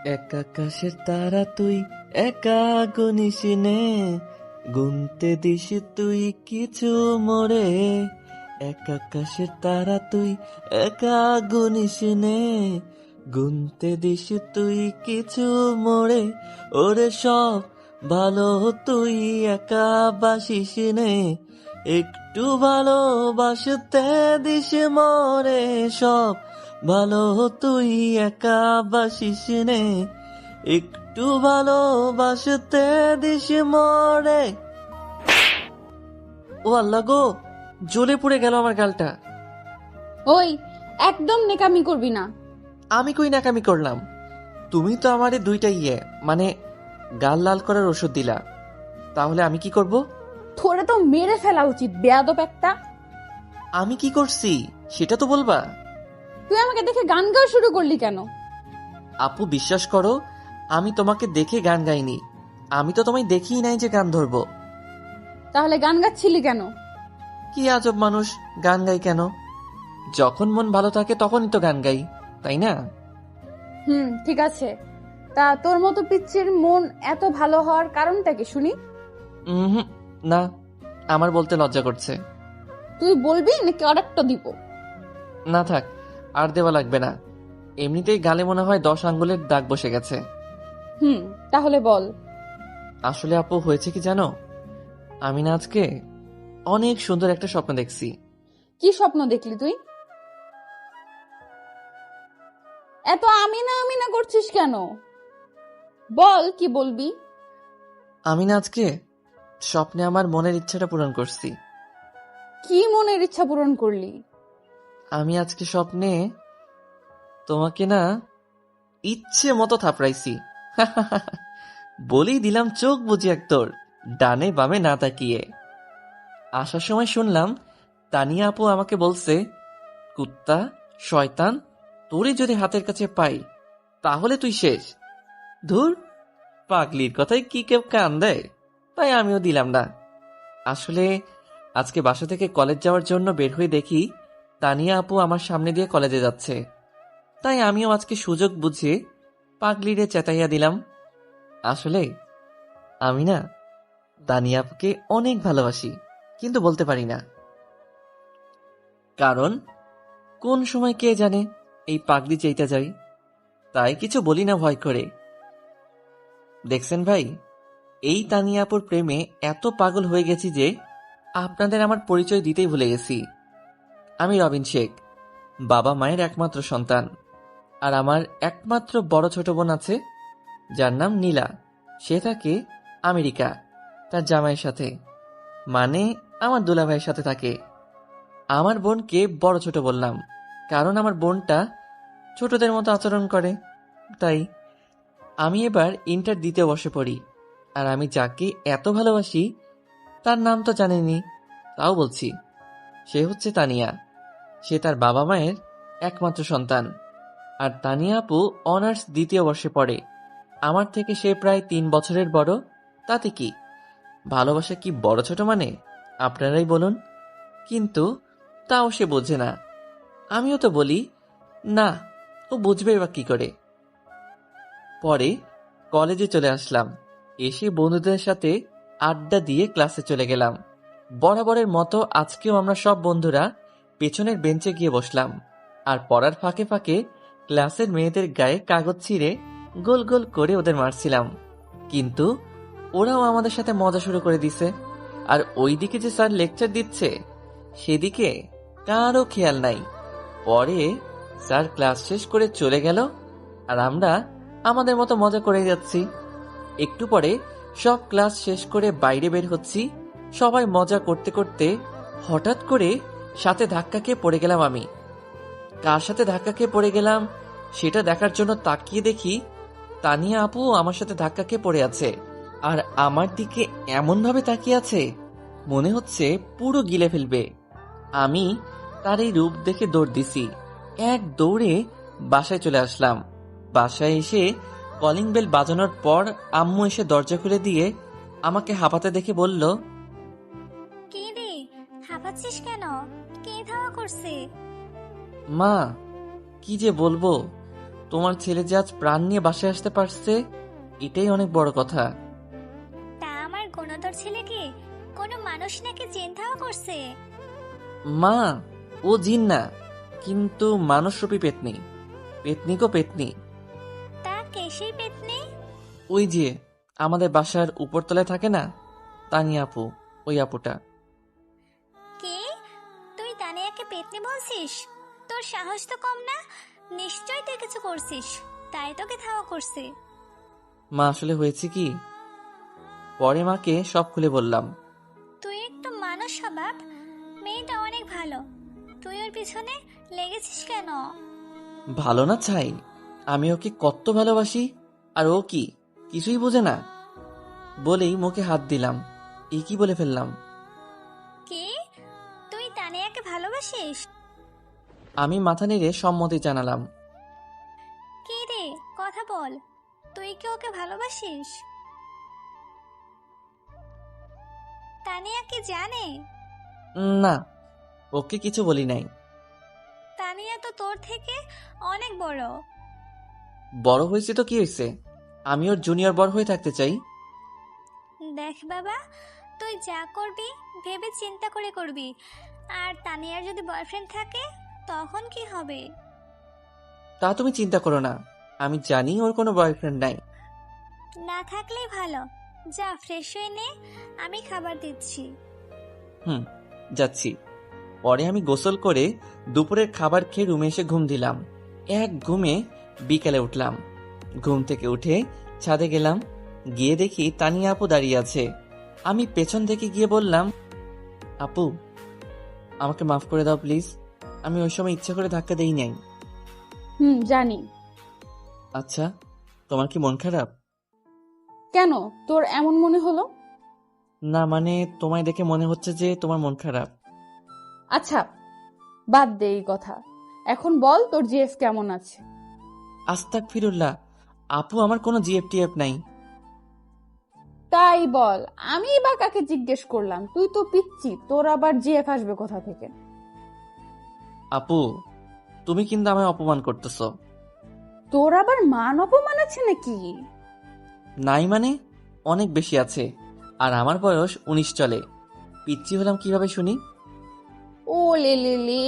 এক আকাশের তারা তুই, একা গুনিস নে, গুনতে দিস তুই কিছু মোরে। এক আকাশের তারা তুই, একা গুনিস নে, গুনতে দিস তুই কিছু মোরে। ওরে সব ভালো তুই একা বাসিস নে, একটু ভালোবাসতে দিস মরে। সব ভালো তুই একা বাসিস নে, একটু ভালোবাসতে দিস মরে। ও আল্লাহ গো, জ্বলে পুড়ে গেল আমার গালটা। ওই, একদম নেকামি করবি না। আমি কই নাকামি করলাম? তুমি তো আমারে দুইটা মানে গাল লাল করার ওষুধ দিলা, তাহলে আমি কি করব? তোরে তো মেরে ফেলা উচিত, বেয়াদব একটা। আমি কি করছি সেটা তো বলবা। তুই আমাকে দেখে গান গাওয়া শুরু করলি কেন? আপু বিশ্বাস করো, আমি তোমাকে দেখে গান গাইনি। আমি তো তোমায় দেখিই নাই যে গান ধরবো। তাহলে গান গাচ্ছিলি কেন? কি আজব মানুষ, গান গাই কেন? যখন মন ভালো থাকে তখনই তো গান গাই, তাই না? ঠিক আছে। তা তোর মতো পিচ্ছির মন এত ভালো হওয়ার কারণটা কি শুনি? হুম, না, আমার বলতে লজ্জা করছে। তুই বলবি নাকি আরেকটা দিব? না থাক, আর দেওয়া লাগবে না। এমনিতেই গালে মনে হয় 10 আঙ্গুলের দাগ বসে গেছে। তাহলে বল। আসলে আপু হয়েছে কি জানো, আমি না আজকে অনেক সুন্দর একটা স্বপ্ন দেখছি। কি স্বপ্ন দেখলি তুই? এত আমি না করছিস কেন? বল কি বলবি। আমি না আজকে স্বপ্নে আমার মনের ইচ্ছাটা পূরণ করছি। কি মনের ইচ্ছা পূরণ করলি? আমি আজকে স্বপ্নে তোমাকে না ইচ্ছে মতো থাপড়াইছি। বলেই দিলাম চোখ বুঝি এক তোর, ডানে বামে না তাকিয়ে। আসার সময় শুনলাম তানিয়া আপু আমাকে বলছে, কুত্তা, শয়তান, তোরে যদি হাতের কাছে পাই তাহলে তুই শেষ। ধুর, পাগলির কথায় কি কেউ কান দেয়? তাই আমিও দিলাম না। আসলে আজকে বাসা থেকে কলেজ যাওয়ার জন্য বের হয়ে দেখি তানিয়া আপু আমার সামনে দিয়ে কলেজে যাচ্ছে। তাই আমিও আজকে সুযোগ বুঝে পাগলিরে চেতাইয়া দিলাম। আসলে আমি না তানিয়া আপুকে অনেক ভালোবাসি, কিন্তু বলতে পারি না। কারণ কোন সময় কে জানে এই পাগলি চাইতে যাই, তাই কিছু বলি না ভয় করে। দেখছেন ভাই, এই তানিয়া আপুর প্রেমে এত পাগল হয়ে গেছি যে আপনাদের আমার পরিচয় দিতেই ভুলে গেছি। আমি রবিন শেখ, বাবা মায়ের একমাত্র সন্তান। আর আমার একমাত্র বড় ছোট বোন আছে, যার নাম নীলা। সে থাকে আমেরিকা, তার জামাইয়ের সাথে, মানে আমার দুলাভাইয়ের সাথে থাকে। আমার বোনকে বড় ছোট বললাম, কারণ আমার বোনটা ছোটদের মতো আচরণ করে। তাই আমি এবার ইন্টার দিতে বসে পড়ি। আর আমি যাকে এত ভালোবাসি তার নাম তো জানিনি, তাও বলছি। সে হচ্ছে তানিয়া। সে তার বাবা মায়ের একমাত্র সন্তান। আর তানিয়া আপু অনার্স দ্বিতীয় বর্ষে পড়ে। আমার থেকে সে প্রায় 3 বছরের বড়। তাতে কি, ভালোবাসা কি বড় ছোট মানে? আপনারাই বলুন। কিন্তু তাও সে বোঝে না। আমিও তো বলি না, ও বুঝবে বা কি করে। পরে কলেজে চলে আসলাম। এসে বন্ধুদের সাথে আড্ডা দিয়ে ক্লাসে চলে গেলাম। বরাবরের মতো আজকেও আমরা সব বন্ধুরা পেছনের বেঞ্চে গিয়ে বসলাম। আর পড়ার ফাঁকে ফাঁকে ক্লাসের মেয়েদের গায়ে কাগজ ছিঁড়ে গোল গোল করে ওদের মারছিলাম। কিন্তু ওরাও আমাদের সাথে মজা শুরু করে দিছে। আর ওইদিকে যে স্যার লেকচার দিচ্ছে সেদিকে কারো খেয়াল নাই। পরে স্যার ক্লাস শেষ করে চলে গেল, আর আমরা আমাদের মতো মজা করে যাচ্ছি। একটু পরে সব ক্লাস শেষ করে বাইরে বের হচ্ছি। সবাই মজা করতে করতে হঠাৎ করে সাথে ধাক্কা খেয়ে পড়ে গেলাম আমি। কার সাথে ধাক্কা খেয়ে পড়ে গেলাম সেটা দেখার জন্য তাকিয়ে দেখি তানিয়া আপু আমার সাথে ধাক্কা খেয়ে পড়ে আছে। আর আমার দিকে এমন ভাবে তাকিয়ে আছে, মনে হচ্ছে পুরো গিলে ফেলবে। আমি তার এই রূপ দেখে দৌড় দিছি। এক দৌড়ে বাসায় চলে আসলাম। বাসায় এসে কলিং বেল বাজানোর পর আম্মু এসে দরজা খুলে দিয়ে আমাকে হাঁপাতে দেখে বলল, কে রে, হাঁপাচ্ছিস কেন? কে ধাওয়া করছে? মা, কি যে বলবো, তোমার ছেলে যে আজ প্রাণ নিয়ে বাসায় আসতে পারছে, এটাই অনেক বড় কথা। তা আমার গুণধর ছেলেকে কোনো মানুষ নাকি চিন্তাও করছে? মা, ও জিন না, কিন্তু মানুষরূপী পেতনি। পেতনি গো পেতনি। তা কেসেই পেতনি? ওই যে আমাদের বাসার উপরতলায় থাকে না, তানিয়া আপু, ওই আপুটা। কে? তুই তানিয়াকে পেতনি বলছিস? তোর সাহস তো কম না। নিশ্চয়ই তুই কিছু করছিস, তাই তোকে ধাওয়া করছে। মা, আসলে হয়েছে কি, পরে মাকে সব খুলে বললাম। তুই একটু মানুষ স্বভাব। মেয়েটা অনেক ভালো, তুই ওর পিছনে লেগেছিস কেন? ভালো না ছাই, আমি ওকে কত ভালোবাসি, আর ও কি কিছুই বোঝে না। বলেই মুখে হাত দিলাম, এই কি বলে ফেললাম। কি? তুই তানিয়াকে ভালোবাসিস? আমি মাথা নেড়ে সম্মতি জানালাম। কি রে, কথা বল, তুই কি ওকে ভালোবাসিস? তানিয়া কি জানে? না, ওকে কিছু বলি নাই। তানিয়া তো তোর থেকে অনেক বড়। বড় হয়েছে তো কি হয়েছে, আমি ওর জুনিয়র বড় হয়ে থাকতে চাই। দেখ বাবা, তুই যা করবি ভেবে চিন্তা করে করবি। আর তানিয়ার যদি বয়ফ্রেন্ড থাকে তখন কি হবে? তা তুমি চিন্তা করো না, আমি জানি ওর কোনো বয়ফ্রেন্ড নাই। না থাকলেই ভালো। যা ফ্রেশ হয়ে নে, আমি খাবার দিচ্ছি। যাচ্ছি। পরে আমি গোসল করে দুপুরের খাবার খেয়ে রুমে এসে ঘুম দিলাম। এক ঘুমে বিকালে উঠলাম। ঘুম থেকে উঠে ছাদে গেলাম, গিয়ে দেখি তানিয়া আপু দাঁড়িয়ে আছে। আমি পেছন থেকে গিয়ে বললাম, আপু, আমাকে মাফ করে দাও প্লিজ, আমি ওই সময় ইচ্ছা করে ধাক্কা দেই নাই। জানি। আচ্ছা, তোমার কি মন খারাপ? কেন, তোর এমন মনে হলো? না মানে, তোমায় দেখে মনে হচ্ছে যে তোমার মন খারাপ। আচ্ছা, বাদ দে এই কথা। এখন বল তোর জিএফ কেমন আছে? আস্তাগফিরুল্লাহ, আপু আমার কোনো জিএফটিএফ নাই। তাই বল, আমি বা কাকে জিজ্ঞেস করলাম? তুই তো পিচ্ছি, তোর আবার জিএফ আসবে কোথা থেকে? আপু, তুমি কিন্তু আমায় অপমান করতেছো। তোর আবার মান অপমান আছে নাকি? নাই মানে, অনেক বেশি আছে। আর আমার বয়স 19 চলে, পিচ্ছি হলাম কিভাবে শুনি? ও লে লে লে,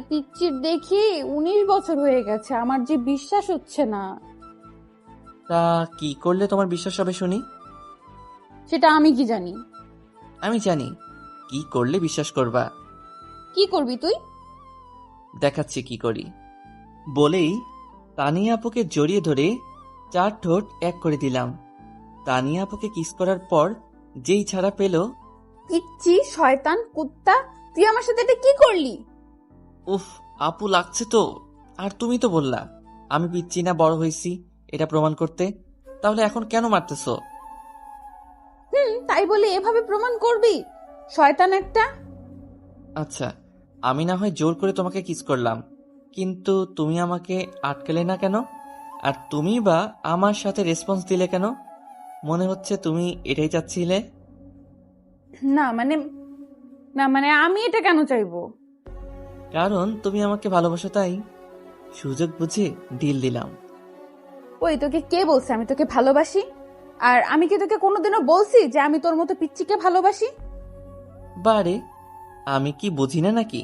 পিচ্চির দেখি 19 বছর হয়ে গেছে, আমার যে বিশ্বাস হচ্ছে না। তা কি করলে তোমার বিশ্বাস হবে শুনি? সেটা আমি কি জানি? আমি জানি কি করলে বিশ্বাস করবা। কি করবি তুই? দেখাচ্ছি কি করি। বলেই তানিয়া আপুকে জড়িয়ে ধরে 4 ঠোঁট এক করে দিলাম। তানিয়া আপুকে কিস করার পর যেই ছাড়া পেল, পিচ্চি শয়তান কুত্তা, তুই আমার সাথে এটা কি করলি? উফ, আপু লাগছে তো। আর তুমি তো বললা আমি পিচ্ছি না, বড় হয়েছি, এটা প্রমাণ করতে। তাহলে এখন কেন মারতেছো? তাই বলে এভাবে প্রমাণ করবি? শয়তান একটা। আচ্ছা, আমি না হয় জোর করে তোমাকে কিস করলাম, কিন্তু তুমি আমাকে আটকালে না কেন? আর তুমি বা আমার সাথে রেসপন্স দিলে কেন? মনে হচ্ছে তুমি এটাই চাচ্ছিলে। না মানে, না মানে আমি এটা কেন চাইবো? কারণ তুমি আমাকে ভালোবাসো, তাই সুযোগ বুঝে ডিল দিলাম। ওই, তোকে কে বলছে আমি তোকে ভালোবাসি? আর আমি কি তোকে কোনোদিনও বলছি যে আমি তোর মতো পিচ্চিকে ভালোবাসি? বারে, আমি কি বুঝি না নাকি?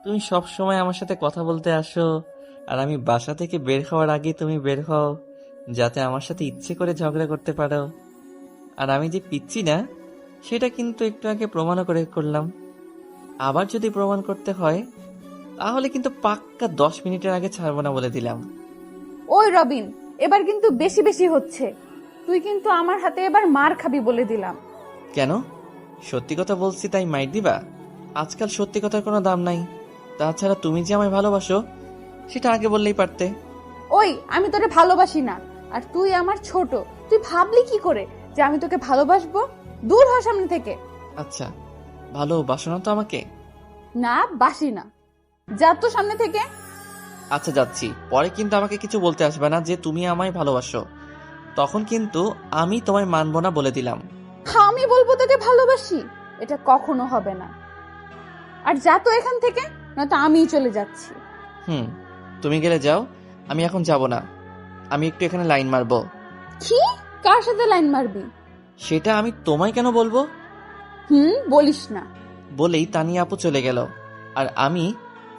তুমি সব সময় আমার সাথে কথা বলতে আসো, আর আমি বাসা থেকে বের হওয়ার আগে তুমি বের হও, যাতে আমার সাথে ইচ্ছে করে ঝগড়া করতে পারো। আর আমি যে পিচ্ছি না, সেটা কিন্তু একটু আগে প্রমাণও করে করলাম। আবার যদি প্রমাণ করতে হয়, তাহলে কিন্তু পাক্কা 10 মিনিটের আগে ছাড়বো না বলে দিলাম। ওই রবিন, এবার কিন্তু বেশি বেশি হচ্ছে। তুই কিন্তু আমার হাতে এবার মার খাবি বলে দিলাম। কেন? সত্যি কথা বলছি তাই মাইর দিবা? আজকাল সত্যি কথার কোনো দাম নাই। তাছাড়া তুমি যে আমায় ভালোবাসো, সেটা আগে বললেই পারতে। ওই, আমি তোরে ভালোবাসি না। আর তুই আমার ছোট, তুই ভাবলি কি করে যে আমি তোকে ভালোবাসবো? দূর হ সামনে থেকে। আচ্ছা, ভালোবাসো না তো আমাকে? না, বাসি না। যা তো সামনে থেকে। আচ্ছা, যাচ্ছি। পরে কিন্তু আমাকে কিছু বলতে আসবে না যে তুমি আমায় ভালোবাসো, তখন কিন্তু আমি তোমায় মানবো না বলে দিলাম। আমি বলবো তোকে ভালোবাসি? এটা কখনো হবে না। আর যা তো এখান থেকে, নয়তো আমিই চলে যাচ্ছি। তুমি গেলে যাও, আমি এখন যাব না। আমি একটু এখানে লাইন মারবো। কি? কার সাথে লাইন মারবি? সেটা আমি তোমায় কেন বলবো? বলিস না। বলেই তানিয়া আপু চলে গেল। আর আমি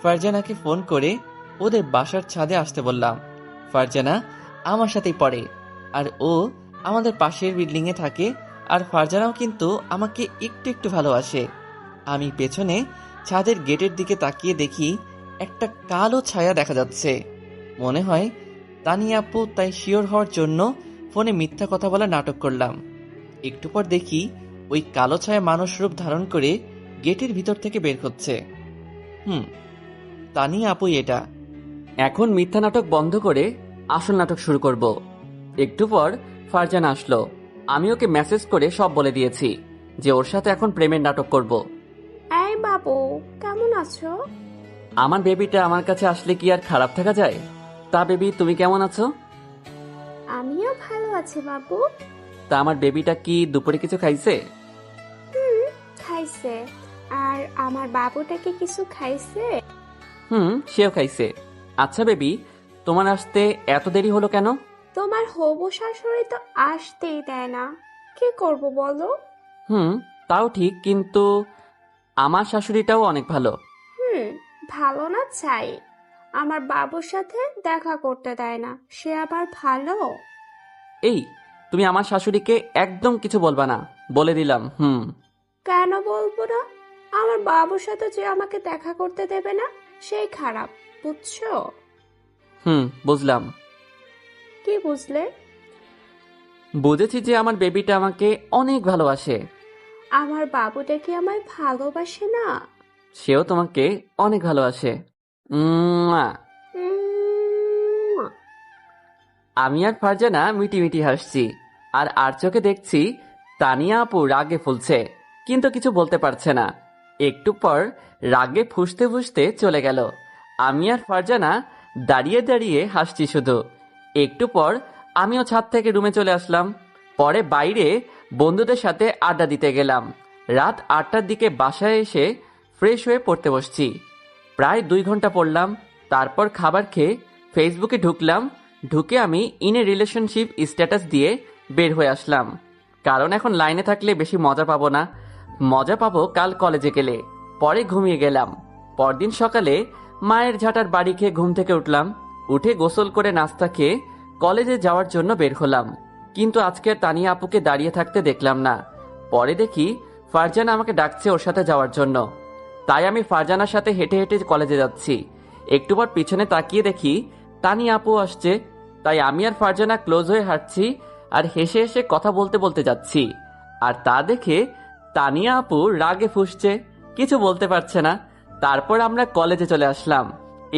ফারজানাকে ফোন করে ওদের বাসার ছাদে আসতে বললাম। ফারজানা আমার সাথেই পড়ে, আর ও আমাদের পাশের বিল্ডিং এ থাকে। আর ফারজানাও কিন্তু আমাকে একটু একটু ভালোবাসে। আমি পেছনে ছাদের গেটের দিকে তাকিয়ে দেখি একটা কালো ছায়া দেখা যাচ্ছে। মনে হয় তানিয়া আপু, তাই শিওর হওয়ার জন্য ফোনে মিথ্যা কথা বলা নাটক করলাম। একটু পর দেখি ওই কালো ছায়া মানুষ রূপ ধারণ করে গেটের ভিতর থেকে বের হচ্ছে। তানিয়া আপুই এটা। এখন মিথ্যা নাটক বন্ধ করে আসল নাটক শুরু করব। একটু পর ফারজানা আসলো। আমি ওকে মেসেজ করে সব বলে দিয়েছি যে ওর সাথে এখন প্রেমের নাটক করব। এই বাবু, কেমন আছো? আমার বেবিটা আমার কাছে আসলে কি আর খারাপ থাকা যায়? তা বেবি, তুমি কেমন আছো? আমিও ভালো আছি বাবু। তা আমার বেবিটা কি দুপুরে কিছু খাইছে? খাইছে। আর আমার বাবুটা কি কিছু খাইছে? সেও খাইছে। আচ্ছা বেবি, তোমার আসতে এত দেরি হলো কেন? তোমার হবু শাশুড়ি তো আসতেই দেয় না, কি করব বলো? তাও ঠিক, কিন্তু আমার শাশুড়িটাও অনেক ভালো। ভালো না চাই, আমার বাবুর সাথে দেখা করতে দেয় না, সে আবার ভালো? এই, তুমি আমার শাশুড়িকে একদম কিছু বলবা না, বলে দিলাম। কেন বলবো না? আমার বাবুর সাথে যে আমাকে দেখা করতে দেবে না সেই খারাপ, বুঝছো? বুঝলাম। কি বুঝলে? বুঝেছি যে আমার বেবিটা আমাকে অনেক ভালোবাসে। আমার বাবুটা কি আমায় ভালোবাসে না? সেও তোমাকে অনেক ভালোবাসে। উম্মুয়া। উম, আমি আর ফারজানা মিটি হাসছি, আর চোখে দেখছি তানিয়া আপু রাগে ফুলছে, কিন্তু কিছু বলতে পারছে না। একটু পর রাগে ফুঁসতে ফুঁসতে চলে গেল। আমি আর ফারজানা দাঁড়িয়ে দাঁড়িয়ে হাসছি শুধু। একটু পর আমিও ছাদ থেকে রুমে চলে আসলাম। পরে বাইরে বন্ধুদের সাথে আড্ডা দিতে গেলাম। রাত 8টার দিকে বাসায় এসে ফ্রেশ হয়ে পড়তে বসছি। প্রায় 2 ঘন্টা পড়লাম। তারপর খাবার খেয়ে ফেসবুকে ঢুকলাম। ঢুকে আমি ইন এ রিলেশনশিপ স্ট্যাটাস দিয়ে বের হয়ে আসলাম, কারণ এখন লাইনে থাকলে বেশি মজা পাবো না। মজা পাবো কাল কলেজে গেলে। পরে ঘুমিয়ে গেলাম। পরদিন সকালে মায়ের ঝাঁটার বাড়ি খেয়ে ঘুম থেকে উঠলাম। উঠে গোসল করে নাস্তা খেয়ে কলেজে যাওয়ার জন্য বের হলাম, কিন্তু আজকে তানিয়া আপুকে দাঁড়িয়ে থাকতে দেখলাম না। পরে দেখি ফারজানা আমাকে ডাকছে ওর সাথে যাওয়ার জন্য, তাই আমি ফারজানার সাথে হেঁটে হেঁটে কলেজে যাচ্ছি। একটু পর পিছনে তাকিয়ে দেখি তানিয়া আপু আসছে, তাই আমি আর ফারজানা ক্লোজ হয়ে হাঁটছি আর হেসে হেসে কথা বলতে বলতে যাচ্ছি। আর তা দেখে তানিয়া আপু রাগে ফুঁসছে, কিছু বলতে পারছে না। তারপর আমরা কলেজে চলে আসলাম।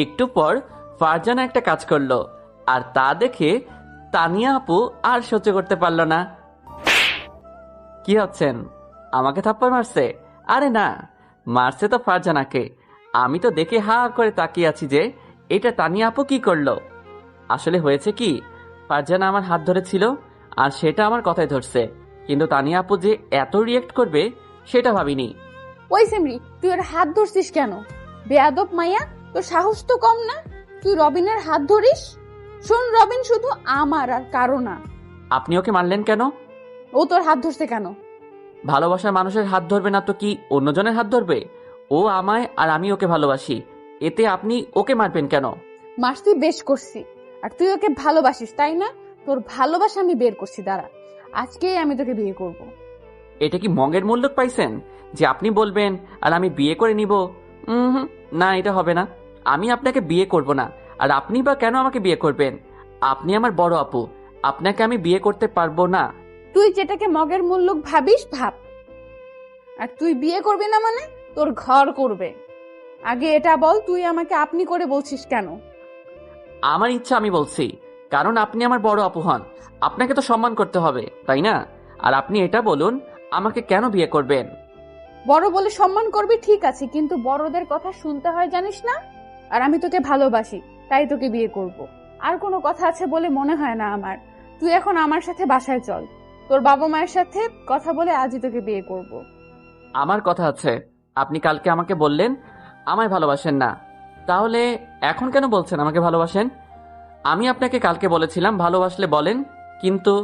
একটু পর ফারজানা একটা কাজ করলো, আর তা দেখে তানিয়া আপু আর সহ্য করতে পারলো না। কি হচ্ছেন? আমাকে থাপ্পড় মারছে? আরে না, মারছে তো ফারজানাকে। আমি তো দেখে হা করে তাকিয়ে আছি যে এটা তানিয়া আপু কি করলো। আসলে হয়েছে কি, ফারজানা আমার হাত ধরেছিল আর সেটা আমার কথায় ধরছে, কিন্তু তানিয়া আপু যে এত রিয়েক্ট করবে সেটা ভাবিনি। ওই সিমরি, তুই ওর হাত ধরছিস কেন? বেয়াদব মাইয়া, তোর সাহস তো কম না, তুই রবিনের হাত ধরিস? শোন, রবিন শুধু আমার আর কারো না। আপনি ওকে মারলেন কেন? ও তোর হাত ধরছে কেন? ভালোবাসার মানুষের হাত ধরবে না তো কি অন্যজনের হাত ধরবে? ও আমায় আর আমি ওকে ভালোবাসি, এতে আপনি ওকে মারবেন কেন? মারছি বেশ করছি, আর তুই ওকে ভালোবাসিস তাই না? তোর ভালোবাসা আমি বের করছি, দাঁড়া, আজকেই আমি তোকে বিয়ে করব। এটা কি মঙ্গের মূল্য পাইছেন যে আপনি বলবেন আর আমি বিয়ে করে নিব? না, এটা হবে না। আমি আপনাকে বিয়ে করব না, আর আপনি বা কেন আমাকে বিয়ে করবেন? আপনি আমার বড় আপু, আপনাকে আমি বিয়ে করতে পারবো না। তুই যেটাকে মগের মুল্লুক ভাবিস ভাব, আর তুই বিয়ে করবি না মানে তোর ঘর করবে। আগে এটা বল, তুই আমাকে আপনি করে বলছিস কেন? আমার ইচ্ছা আমি বলছি, কারণ আপনি আমার বড় আপু হন, আপনাকে তো সম্মান করতে হবে, তাই না? আর আপনি এটা বলুন, আমাকে কেন বিয়ে করবেন? বড় বলে সম্মান করবি ঠিক আছে, কিন্তু বড়দের কথা শুনতে হয় জানিস না? আর আমি তোকে ভালোবাসি, তাই তোকে বিয়ে করব। আর কোনো কথা আছে বলে মনে হয় না আমার। তুই এখন আমার সাথে বাসায় চল, তোর বাবা মায়ের সাথে কথা বলে আজই তোকে বিয়ে করব। আমার কথা আছে। আপনি কালকে আমাকে বললেন আমায় ভালোবাসেন না, তাহলে এখন কেন বলছেন আমাকে ভালোবাসেন? আমি আপনাকে কালকে বলেছিলাম ভালোবাসলে বলেন, কিন্তু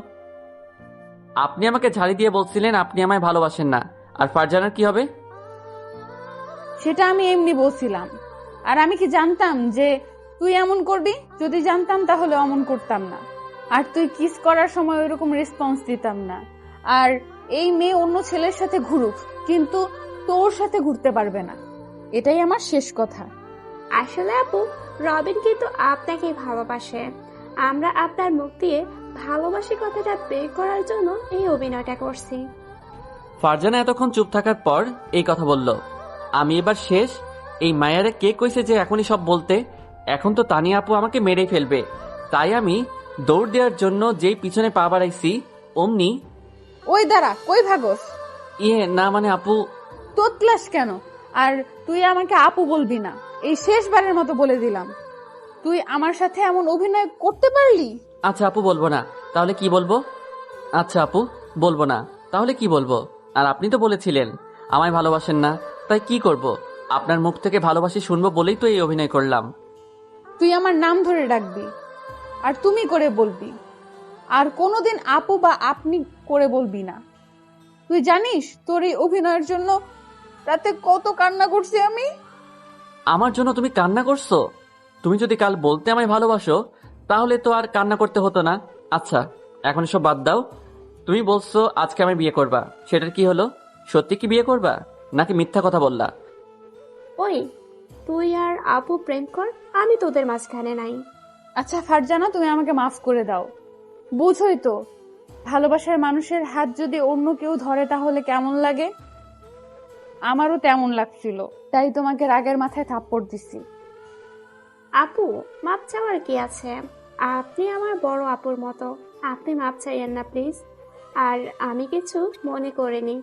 আপনি আমাকে ঝাড়ি দিয়ে বলছিলেন আপনি আমায় ভালোবাসেন না। আর ফারজানার কি হবে? সেটা আমি এমনি বলছিলাম। আর আমি কি জানতাম যে তুই এমন করবি? যদি জানতাম তাহলে অমন করতাম না। আর তুই কিস করার সময় ওইরকম রেসপন্স দিতাম না। আর এই মেয়ে অন্য ছেলের সাথে ঘুরুক, কিন্তু তোর সাথে ঘুরতে পারবে না। এটাই আমার শেষ কথা। আসলে আপু, রবিন কিন্তু আপনাকেই ভালোবাসে। আমরা আপনার মুখ দিয়ে ভালোবাসি কথাটা বের করার জন্য এই অভিনয়টা করছি। ফারজানা এতক্ষণ চুপ থাকার পর এই কথা বলল। আমি এবার শেষ। এই মায়ারে কে কইছে যে এখনই সব বলতে? এখন তো তানিয়া আপু আমাকে মেরেই ফেলবে। তাই আমি দৌড় দেওয়ার জন্য যেই পিছনে পা বাড়াইছি অমনি ওই দাঁড়া, কই ভাগস? না মানে আপু। তোতলাস কেন? আর তুই আমাকে আপু বলবি না, এই শেষবারের মতো বলে দিলাম। তুই আমার সাথে এমন অভিনয় করতে পারলি? আচ্ছা আপু বলবো না, তাহলে কি বলবো? আচ্ছা আপু বলবো না, তাহলে কি বলবো? আর আপনি তো বলেছিলেন আমায় ভালোবাসেন না, তাই কি করব? আপনার মুখ থেকে ভালোবাসি শুনবো বলেই তো এই অভিনয় করলাম। তুই আমার নাম ধরে ডাকবি আর তুমি করে বলবি, আর কোনোদিন আপু বা আপনি করে বলবি না। তুই জানিস তোর এই অভিনয়ের জন্য রাতে কত কান্না করছি আমি? আমার জন্য তুমি কান্না করছো? তুমি যদি কাল বলতে আমায় ভালোবাসো তাহলে তো আর কান্না করতে হতো না। আচ্ছা এখন সব বাদ দাও। তুমি বলছো আজকে আমি বিয়ে করবা, সেটার কি হলো? সত্যি কি বিয়ে করবা নাকি মিথ্যা কথা বললা? ওই, তুই আর আপু প্রেম কর, আমি তোদের মাঝখানে নাই। আচ্ছা ফারজানা, তুমি আমাকে মাফ করে দাও। বুঝোই তো, ভালোবাসার মানুষের হাত যদি অন্য কেউ ধরে তাহলে কেমন লাগে। আমারও তেমন লাগছিল, তাই তোমাকে রাগের মাথায় থাপ্পড় দিছি। আপু, মাপ চাওয়ার কি আছে? আপনি আমার বড় আপুর মতো, আপনি মাপ চাইয়েন না প্লিজ। আর আমি কিছু মনে করিনি।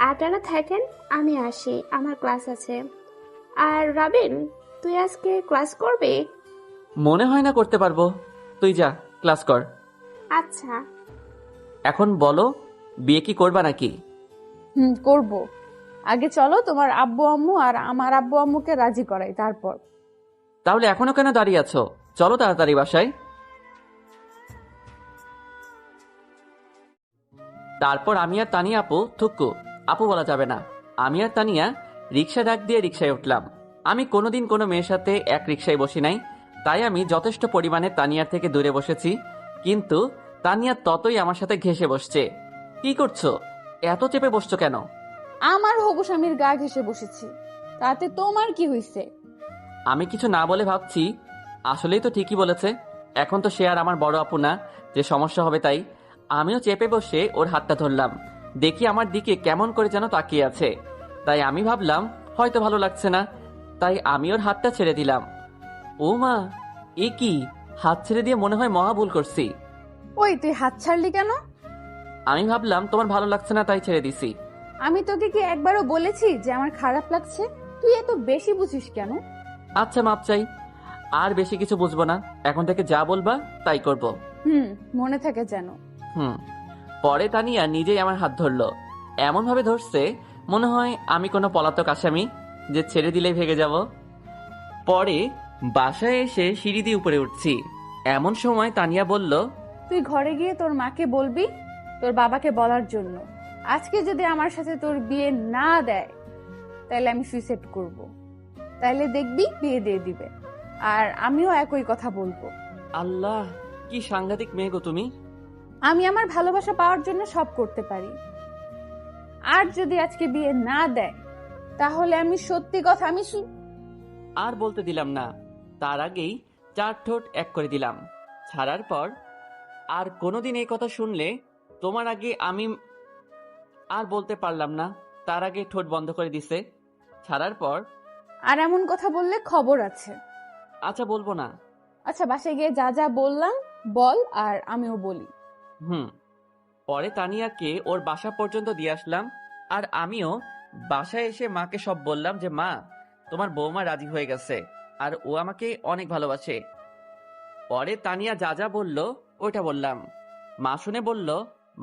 আপনারা থাকেন, আমি আসি, আমার ক্লাস আছে। আর রবিন, তুই আজকে ক্লাস করবি? মনে হয় না করতে পারবো। তুই যা ক্লাস কর। আচ্ছা। এখন বলো, বিয়ে কি করবা নাকি? করব। আগে চলো তোমার আব্বু আম্মু আর আমার আব্বু আম্মুকে রাজি করাই, তারপর। তাহলে এখনো কেন দাঁড়িয়ে আছো? চলো তাড়াতাড়ি বাসায়। তারপর আমি আর তানিয়া আপু, থুক্কু আপু বলা যাবে না, আমি আর তানিয়া রিক্সা ডাক দিয়ে রিক্সায় উঠলাম। আমি কোনোদিন কোনো মেয়ের সাথে এক রিক্সায় বসি নাই, তাই আমি যথেষ্ট পরিমাণে তানিয়ার থেকে দূরে বসেছি। কিন্তু তানিয়া ততই আমার সাথে ঘেঁষে বসছে। কি করছো? এত চেপে বসছো কেন? আমার হবু স্বামীর গা ঘেঁষে বসেছি, তাতে তোমার কি হইছে? আমি কিছু না বলে ভাবছি আসলেই তো ঠিকই বলেছে। এখন তো সে আর আমার বড় আপু না যে সমস্যা হবে, তাই আমিও চেপে বসে ওর হাতটা ধরলাম। দেখি আমার দিকে কেমন করে যেন তাকিয়ে আছে, তাই আমি ভাবলাম হয়তো ভালো লাগছে না, তাই আমি ওর হাতটা ছেড়ে দিলাম। ও মা, এ কি! হাত ছেড়ে দিয়ে মনে হয় মহা ভুল করছি। ওই তুই হাত ছাড়লি কেন? আমি ভাবলাম তোমার ভালো লাগছে না তাই ছেড়ে দিছি। আমি তোকে কি একবারও বলেছি যে আমার খারাপ লাগছে? তুই এত বেশি বুঝিস কেন? আচ্ছা মাপ চাই, আর বেশি কিছু বুঝবো না। এখন থেকে যা বলবা তাই করব। মনে থাকে যেন। পরে তানিয়া নিজেই আমার হাত ধরলো, এমন ভাবে ধরছে মনে হয় আমি কোনো পলাতক আসামি যে ছেড়ে দিলেই ভেগে যাব। পরে বাসায় এসে সিঁড়ি দিয়ে উপরে উঠছি, এমন সময় তানিয়া বলল, তুই ঘরে গিয়ে তোর মাকে বলবি তোর বাবাকে বলার জন্য আজকে যদি আমার সাথে তোর বিয়ে না দেয় তাহলে আমি সুইসাইড করব। তাইলে দেখবি বিয়ে দিয়ে দিবে। আর আমিও একই কথা বলবো। আল্লাহ, কি সাংঘাতিক মেয়ে গো তুমি। আমি আমার ভালোবাসা পাওয়ার জন্য সব করতে পারি। আর যদি আজকে বিয়ে না দেয় তাহলে আমি সত্যি কথা আর বলতে দিলাম না, তার আগেই 4 ঠোঁট এক করে দিলাম। ছাড়ার পর আর কোনোদিন এই কথা শুনলে তোমার আগে আমি আর বলতে পারলাম না, তার আগে ঠোঁট বন্ধ করে দিছে। ছাড়ার পর আর এমন কথা বললে খবর আছে। আচ্ছা বলবো না। আচ্ছা বাসায় গিয়ে যা যা বললাম বল, আর আমিও বলি। পরে তানিয়াকে ওর বাসা পর্যন্ত দিয়ে আসলাম, আর আমিও বাসায় এসে মাকে সব বললাম যে মা, তোমার বৌমা রাজি হয়ে গেছে আর ও আমাকে অনেক ভালোবাসে। পরে তানিয়া যা যা বলল ওইটা বললাম। মা শুনে বলল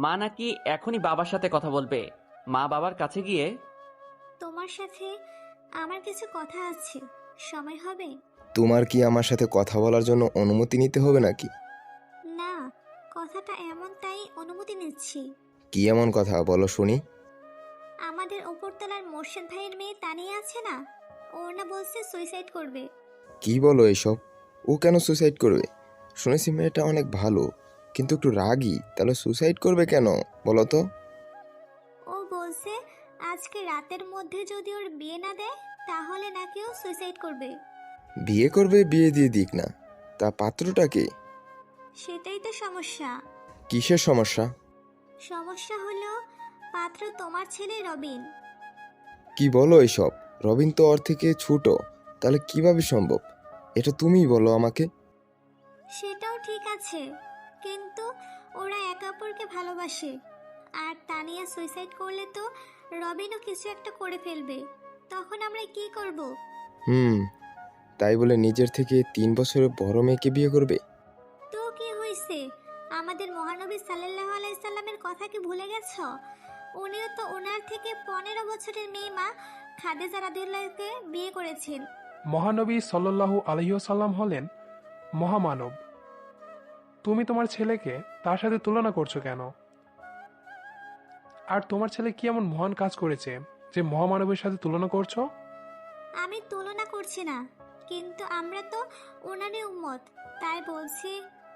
মা নাকি এখনই বাবার সাথে কথা বলবে। মা বাবার কাছে গিয়ে, তোমার সাথে আমার কিছু কথা আছে, সময় হবে? তোমার কি আমার সাথে কথা বলার জন্য অনুমতি নিতে হবে নাকি? না, কথাটা এমন তাই অনুমতি নিচ্ছি। কি এমন কথা বলো শুনি? আমাদের উপরতলার মোর্শেদ ভাইয়ের মেয়ে তানিয়া আছে না, ওর না বলছে সুইসাইড করবে। কি বলো এসব? ও কেন সুসাইড করবে? শুনেছি মেয়েটা অনেক ভালো, কিন্তু একটু রাগী, তাহলে সুসাইড করবে কেন বলো তো? ও বলছে আজকে রাতের মধ্যে যদি ওর বিয়ে না দেয় তাহলে নাকি ও সুইসাইড করবে। বিয়ে করবে, বিয়ে দিয়ে দিক না, তা পাত্রটা কে? সেটাই তো সমস্যা। কিসের সমস্যা? সমস্যা হলো পাত্র তোমার ছেলে রবিন। কি বলো এসব? রবিন তো ওর থেকে ছোট, তাহলে কিভাবে সম্ভব? এটা তুমিই বলো আমাকে। সেটাও ঠিক আছে, কিন্তু ওরা একে অপরকে ভালোবাসে। আর তানিয়া সুইসাইড করলে তো রবিনও কিছু একটা করে ফেলবে, তখন আমরা কি করব? তাই বলে নিজের থেকে 3 বছরের বড় মেয়েকে বিয়ে করবে? তো কি হয়েছে, আমাদের মহানবী সাল্লাল্লাহু আলাইহি সাল্লামের কথা কি ভুলে গেছো? উনিও তো ওনার থেকে 15 বছরের মেয়ে মা খাদিজা রাদিয়াল্লাহুকে বিয়ে করেছেন। মহানবী সাল্লাল্লাহু আলাইহি ওয়াসাল্লাম হলেন মহামানব। তুমি তোমার ছেলেকে তার সাথে তুলনা করছো কেন? আর তোমার ছেলে কি এমন মহান কাজ করেছে যে মহামানবের সাথে তুলনা করছো? আমি তুলনা করছি না, কিন্তু আমরা তো ওনারই উম্মত, তাই বলছি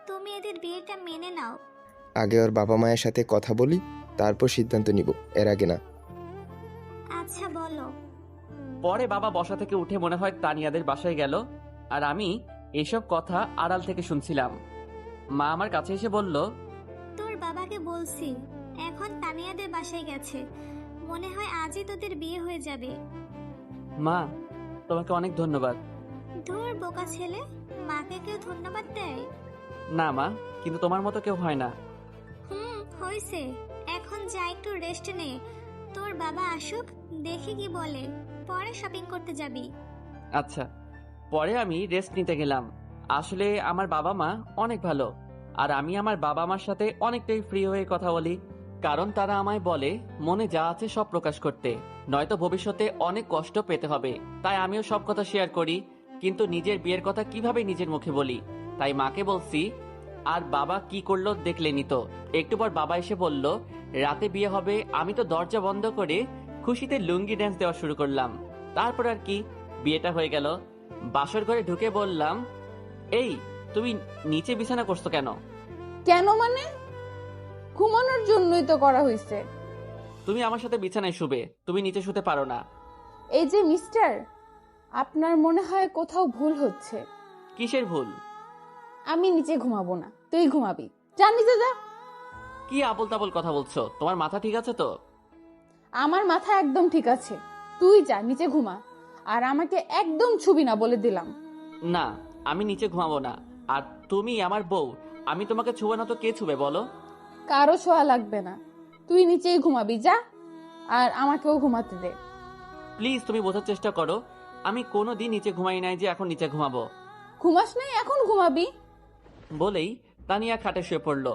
তুমি এদের বিয়েটা মেনে নাও। আগে ওর বাবা মায়ের সাথে কথা বলি, তারপর সিদ্ধান্ত নিব, এর আগে না। আচ্ছা বলো। পরে বাবা বসা থেকে উঠে মনে হয় তানিয়াদের বাসায় গেল, আর আমি এসব কথা আড়াল থেকে শুনছিলাম। মা আমার কাছে এসে বলল, তোর বাবাকে বলছি এখন তানিয়াদের বাসায় গেছে, মনে হয় আজই তোদের বিয়ে হয়ে যাবে। মা তোমাকে অনেক ধন্যবাদ। ধুর বোকা ছেলে, মাকে কেউ ধন্যবাদ দেয়? না মা, কিন্তু তোমার মতো কেউ হয় না। হয়েছে, এখন যা একটু রেস্ট নে, তোর বাবা আসুক, দেখি কি বলে, পরে শপিং করতে যাবি। আচ্ছা। পরে আমি রেস্ট নিতে গেলাম। আসলে আমার বাবা মা অনেক ভালো, আর আমি আমার বাবা মার সাথে অনেকটাই ফ্রি হয়ে কথা বলি, কারণ তারা আমায় বলে মনে যা আছে সব প্রকাশ করতে, নয়তো ভবিষ্যতে অনেক কষ্ট পেতে হবে। তাই আমিও সব কথা শেয়ার করি, কিন্তু নিজের বিয়ের কথা কিভাবে নিজের মুখে বলি। তাই মাকে বলছি, আর বাবা কি করলো দেখলেনি তো। একটু পর বাবা এসে বলল রাতে বিয়ে হবে। আমি তো দরজা বন্ধ করে খুশিতে লুঙ্গি ড্যান্স দেওয়া শুরু করলাম। তারপর আর কি, বিয়েটা হয়ে গেল। বাসর ঘরে ঢুকে বললাম, এই তুমি নিচে বিছানা করছো কেন? কেন মানে? ঘুমানোর জন্যই তো করা হয়েছে। তুমি আমার সাথে বিছানায় শুবে, তুমি নিচে শুতে পারো না। এই যে মিস্টার, আপনার মনে হয় কোথাও ভুল হচ্ছে। কিসের ভুল? আমি নিচে ঘুমাবো না, তুই ঘুমাবি, যা নিচে যা। কি আবল তাবল কথা বলছো? তোমার মাথা ঠিক আছে তো? আমার মাথা একদম ঠিক আছে, তুই যা নিচে ঘুমা, আর আমাকে একদম ছুবি না বলে দিলাম। না, আমি নিচে ঘুমাবো না। আর তুমি আমার বউ, আমি তোমাকে ছুবে না তো কে ছুবে বলো? কারো ছোঁয়া লাগবে না, তুই নিচেই ঘুমাবি, যা, আর আমাকেও ঘুমাতে দে। প্লিজ তুমি বোঝার চেষ্টা করো, আমি কোনোদিন নিচে ঘুমাই নাই যে এখন নিচে ঘুমাবো। ঘুমাস নাই, এখন ঘুমাবি। বলেই তানিয়া খাটে শুয়ে পড়ল।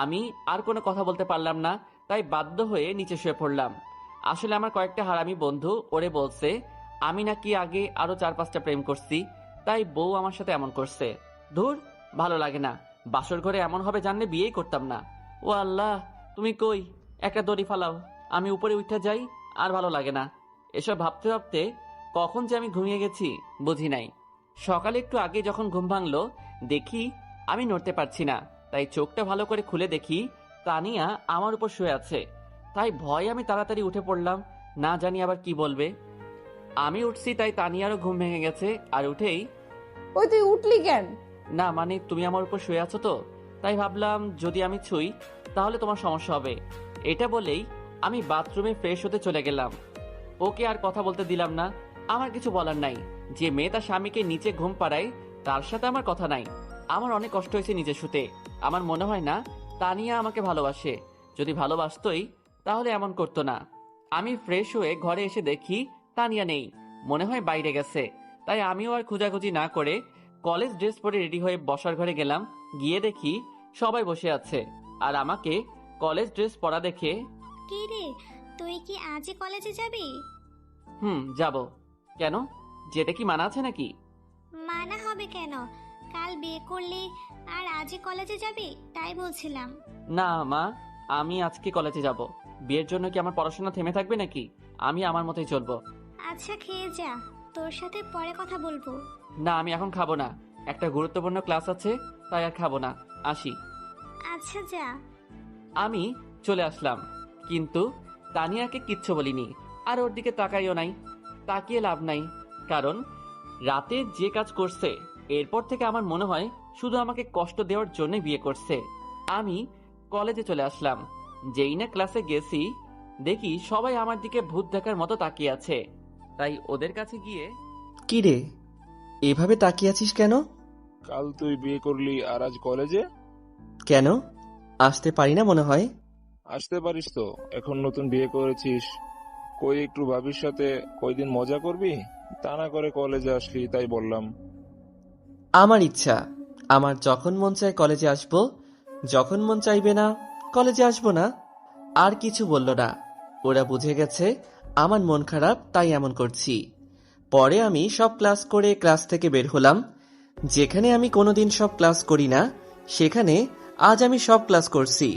আমি আর কোনো কথা বলতে পারলাম না, তাই বাধ্য হয়ে নিচে শুয়ে পড়লাম। আসলে আমার কয়েকটা হারামি বন্ধু ওরে বলছে আমি নাকি আগে আরো 4-5টা প্রেম করছি, তাই বউ আমার সাথে এমন করছে। ধুর, ভালো লাগে না। বাসর ঘরে এমন হবে জানলে বিয়েই করতাম না। ও আল্লাহ, তুমি কই, একটা দড়ি ফালাও, আমি উপরে উঠে যাই, আর ভালো লাগে না। এসব ভাবতে ভাবতে কখন যে আমি ঘুমিয়ে গেছি বুঝি নাই। সকালে একটু আগে যখন ঘুম ভাঙলো, দেখি আমি নড়তে পারছি না। তাই চোখটা ভালো করে খুলে দেখি তানিয়া আমার উপর শুয়ে আছে। তাই ভয় আমি তাড়াতাড়ি উঠে পড়লাম, না জানি আবার কি বলবে। আমি উঠছি, তাই তানিয়ারও ঘুম ভেঙে গেছে। আর উঠেই, ওই তুই উঠলি কেন? না মানে তুমি আমার উপর শুয়ে আছো তো, তাই ভাবলাম যদি আমি ছুই তাহলে তোমার সমস্যা হবে। এটা বলেই আমি বাথরুমে ফ্রেশ হতে চলে গেলাম। ওকে আর কথা বলতে দিলাম না। আমার কিছু বলার নাই, যে মেয়ে তার স্বামীকে নিচে ঘুম পাড়ায় তার সাথে আমার কথা নাই। আমার অনেক কষ্ট হয়েছে নিজে শুতে। আমার মনে হয় না তানিয়া আমাকে ভালোবাসে। যদি ভালোবাসতোই তাহলে এমন করতো না। আমি ফ্রেশ হয়ে ঘরে এসে দেখি তানিয়া নেই, মনে হয় বাইরে গেছে। তাই আমিও আর খোঁজাখুঁজি না করে কলেজ ড্রেস পরে রেডি হয়ে বসার ঘরে গেলাম। গিয়ে দেখি সবাই বসে আছে, আর আমাকে কলেজ ড্রেস পরা দেখে, কি রে, তুই কি আজই কলেজে যাবি? যাব। কেন, যেতে কি মানা আছে নাকি? মানা হবে কেন? কাল বিয়ে করলি আর আজই কলেজে যাবি, তাই বলছিলাম। না মা, আমি আজকে কলেজে যাব। বিয়ের জন্য কি আমার পড়াশোনা থেমে থাকবে নাকি? আমি আমার মতোই চলবো। আচ্ছা খেয়ে যা, তোর সাথে পরে কথা বলবো। না, আমি এখন খাবো না। একটা গুরুত্বপূর্ণ ক্লাস আছে, তাই আর খাবো না। আসি। আচ্ছা যা। আমি চলে আসলাম, কিন্তু তানিয়াকে কিচ্ছু বলিনি। আর ওর দিকে তাকাইও নাই। তাকিয়ে লাভ নাই, কারণ রাতে যে কাজ করছে এরপর থেকে আমার মনে হয় শুধু আমাকে কষ্ট দেওয়ার জন্য বিয়ে করছে। আমি কলেজে চলে আসলাম। যেই না ক্লাসে গেছি, দেখি সবাই আমার দিকে ভূত দেখার মতো তাকিয়ে আছে। তাই ওদের কাছে গিয়ে, কি রে, এভাবে তাকিয়ে আছিস কেন? কাল তুই বিয়ে করলি আর আজ কলেজে? কেন আসতে পারি না মনে হয়? আসতে পারিস তো, এখন নতুন বিয়ে করেছিস। কই একটু ভাবির সাথে কয়দিন মজা করবি? তা না করে কলেজে আসলি, তাই বললাম। আমার ইচ্ছা, আমার যখন মন চায় কলেজে আসবো, যখন মন চাইবে না কলেজে আসবো না। আর কিছু বলল না। ওরা বুঝে গেছে আমার মন খারাপ, তাই এমন করছি। পরে আমি সব ক্লাস করে ক্লাস থেকে বের হলাম। যেখানে আমি কোনোদিন সব ক্লাস করি না, সেখানে আজ আমি সব ক্লাস করছি।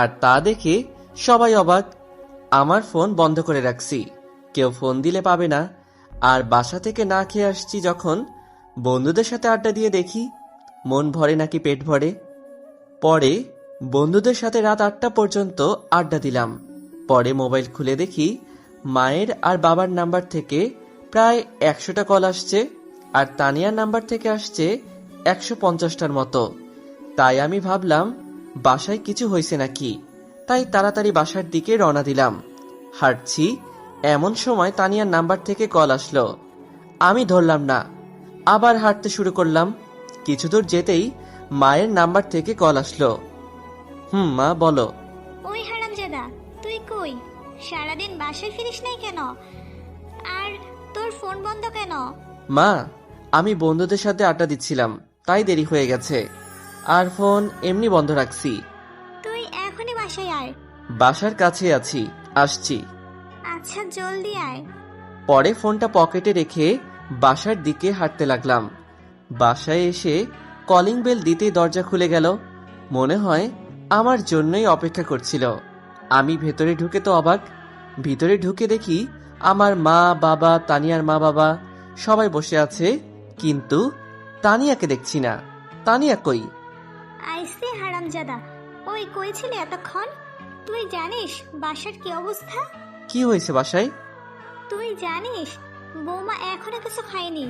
আর তা দেখে সবাই অবাক। আমার ফোন বন্ধ করে রাখছি, কেউ ফোন দিলে পাবে না। আর বাসা থেকে না খেয়ে আসছি যখন, বন্ধুদের সাথে আড্ডা দিয়ে দেখি মন ভরে নাকি পেট ভরে। পরে বন্ধুদের সাথে রাত 8টা পর্যন্ত আড্ডা দিলাম। পরে মোবাইল খুলে দেখি মায়ের আর বাবার নাম্বার থেকে প্রায় 100টা কল আসছে, আর তানিয়ার নাম্বার থেকে আসছে 150টার মতো। তাই আমি ভাবলাম বাসায় কিছু হয়েছে নাকি, তাই তাড়াতাড়ি বাসার দিকে রওনা দিলাম। হাঁটছি, এমন সময় তানিয়ার নাম্বার থেকে কল আসলো। আমি ধরলাম না, আবার হাঁটতে শুরু করলাম। কিছু দূর যেতেই মায়ের নাম্বার থেকে কল আসলো। মা বলো। ওই হারামজাদা, তুই কই? সারাদিন বাসায় ফিরিস নাই কেন? আর তোর ফোন বন্ধ কেন? মা, আমি বন্ধুদের সাথে আড্ডা দিচ্ছিলাম, তাই দেরি হয়ে গেছে। আর ফোন এমনি বন্ধ রাখছি। তুই এখনই বাসায় আয়। বাসার কাছে আছি, আসছি। আচ্ছা জলদি আয়। পরে ফোনটা পকেটে রেখে বাসার দিকে হাঁটতে লাগলাম। বাসায় এসে কলিং বেল দিতেই দরজা খুলে গেল। মনে হয় আমার জন্যই অপেক্ষা করছিল। আমি ভেতরে ঢুকে তো অবাক। ভিতরে ঢুকে দেখি আমার মা বাবা, তানিয়ার মা বাবা সবাই বসে আছে, কিন্তু তানিয়াকে দেখছি না। তানিয়া কই? আইসে হারামজাদা, ওই কই ছিলি এতক্ষণ? তুই জানিস বাসার কি অবস্থা? কি হয়েছে বাসায়? তুই জানিস বৌমা এখনো কিছু খায়নি,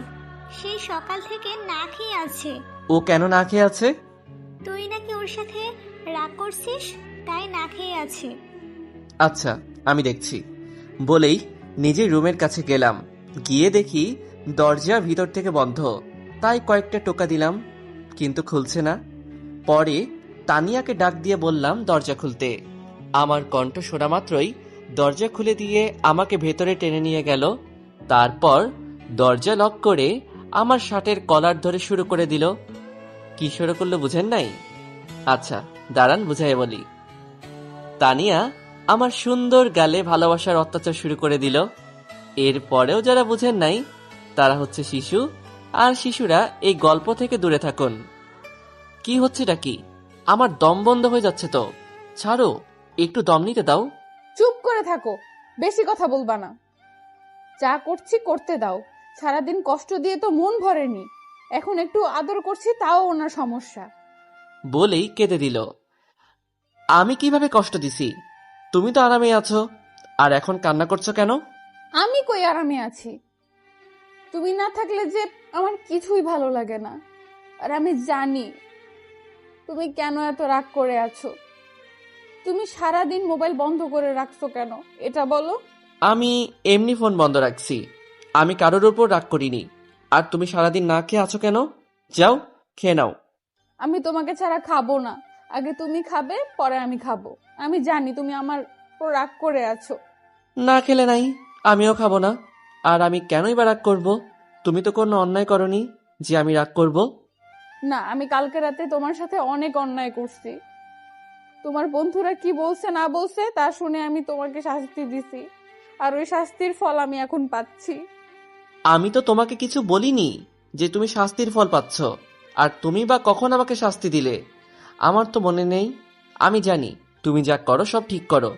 সেই সকাল থেকে না খেয়ে আছে। ও কেন না খেয়ে আছে? তুই নাকি ওর সাথে রাগ করছিস, তাই না খেয়ে আছে। আচ্ছা, আমি দেখছি বলেই নিজের রুমের কাছে গেলাম। গিয়ে দেখি দরজা ভিতর থেকে বন্ধ। তাই কয়েকটা টোকা দিলাম, কিন্তু খুলছে না। পরে তানিয়াকে ডাক দিয়ে বললাম দরজা খুলতে। আমার কণ্ঠ শোনা মাত্রই দরজা খুলে দিয়ে আমাকে ভেতরে টেনে নিয়ে গেল। তারপর দরজা লক করে আমার শার্টের কলার ধরে শুরু করে দিল। কি শুরু করলো বুঝেন নাই? আচ্ছা দাঁড়ান বুঝাই বলি। তানিয়া আমার সুন্দর গালে ভালোবাসার অত্যাচার শুরু করে দিল। এরপরেও যারা বুঝেন নাই তারা হচ্ছে শিশু, আর শিশুরা এই গল্প থেকে দূরে থাকুন। কি হচ্ছেটা কি? আমার দম বন্ধ হয়ে যাচ্ছে তো। ছাড়ো, একটু দম নিতে দাও। চুপ করে থাকো, বেশি কথা বলবা না। যা করছি করতে দাও। সারাদিন কষ্ট দিয়ে তো মন ভরেনি, এখন একটু আদর করছি তাও ওনার সমস্যা। বলেই কেঁদে দিল। আমি কিভাবে কষ্ট দিছি? তুমি তো আরামে আছো, আর এখন কান্না করছো কেন? আমি কই আরামে আছি? তুমি না থাকলে যে আমার কিছুই ভালো লাগে না। আর আমি জানি তুমি কেন এত রাগ করে আছো। তুমি সারাদিন মোবাইল বন্ধ করে রাখছো কেন, এটা বলো। আমি এমনি ফোন বন্ধ রাখছি, আমি কারোর উপর রাগ করিনি। আর তুমি সারাদিন না খেয়ে আছো কেন? যাও খেয়ে নাও। আমি তোমাকে ছাড়া খাবো না, আগে তুমি খাবে পরে আমি খাবো। আমি জানি তুমি আমার উপর রাগ করে আছো। না খেলে নাই, আমিও খাবো না। আর আমি কেনই বা রাগ করবো? তুমি তো কোনো অন্যায় করনি যে আমি রাগ করব। না, আমি কালকে রাতে তোমার সাথে অনেক অন্যায় করছি। তোমার বন্ধুরা কি বলছে না বলছে তা শুনে আমি তোমাকে শাস্তি দিছি, আর ওই শাস্তির ফল আমি এখন পাচ্ছি। আমি তো তোমাকে কিছু বলিনি যে তুমি শাস্তির ফল পাচ্ছ, আর তুমি বা কখন আমাকে শাস্তি দিলে? আমার তো মনে নেই। আমি জানি তুমি যা করো সব ঠিক করো।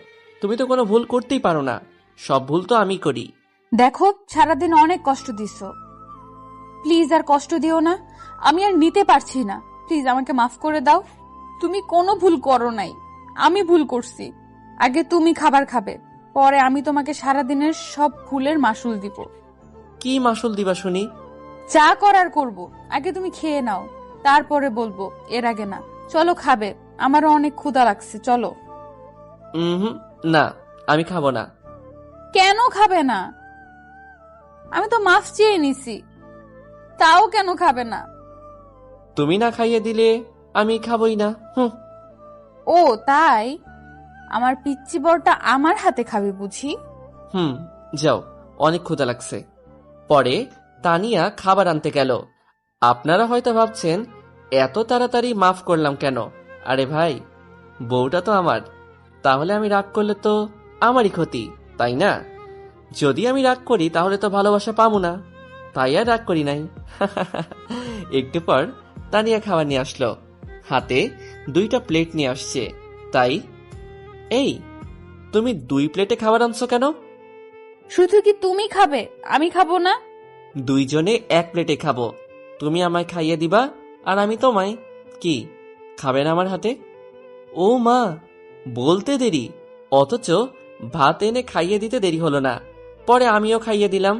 তুমি তো কোনো ভুল করতেই পারো না, সব ভুল তো আমি করি। দেখো, সারাদিন অনেক কষ্ট দিছো, প্লিজ আর কষ্ট দিও না। আমি আর নিতে পারছি না, প্লিজ আমাকে মাফ করে দাও। তুমি কোনো ভুল করো নাই, আমি ভুল করছি। আগে তুমি খাবার খাবে, পরে আমি তোমাকে সারাদিনের সব ভুলের মাসুল দিব। কি মাসুল দিবা শুনি? যা করার করব, আগে তুমি খেয়ে নাও, তারপরে বলবো, এর আগে না। চলো খাবে, আমারও অনেক ক্ষুধা লাগছে, চলো। না, আমি খাবো না। কেন খাবে না? আমি তো মাফ চেয়ে নিছি, তাও কেন খাবে না? তুমি না খাইয়ে দিলে আমি খাবই না। ও তাই? আমার পিচ্চি বরটা আমার হাতে খাবে বুঝি? যাও, অনেক ক্ষুধা লাগছে। পরে তানিয়া খাবার আনতে গেল। আপনারা হয়তো ভাবছেন এত তাড়াতাড়ি মাফ করলাম কেন? আরে ভাই, বউটা তো আমার, তাহলে আমি রাগ করলে তো আমারই ক্ষতি, তাই না? যদি আমি রাগ করি তাহলে তো ভালোবাসা পাবো না, তাই আর রাগ করি নাই। একটু পর তানিয়া খাবার নিয়ে আসলো, হাতে 2টা প্লেট নিয়ে আসছে। তাই, এই তুমি 2 প্লেটে খাবার আনছো কেন? শুধু কি তুমি খাবে, আমি খাবো না? 2 জনে 1 প্লেটে খাবো। তুমি আমায় খাইয়ে দিবা আর আমি তোমায়। কি খাবেন আমার হাতে? ও মা, বলতে দেরি, অথচ ভাত এনে খাইয়ে দিতে দেরি হলো না। পরে আমিও খাইয়ে দিলাম।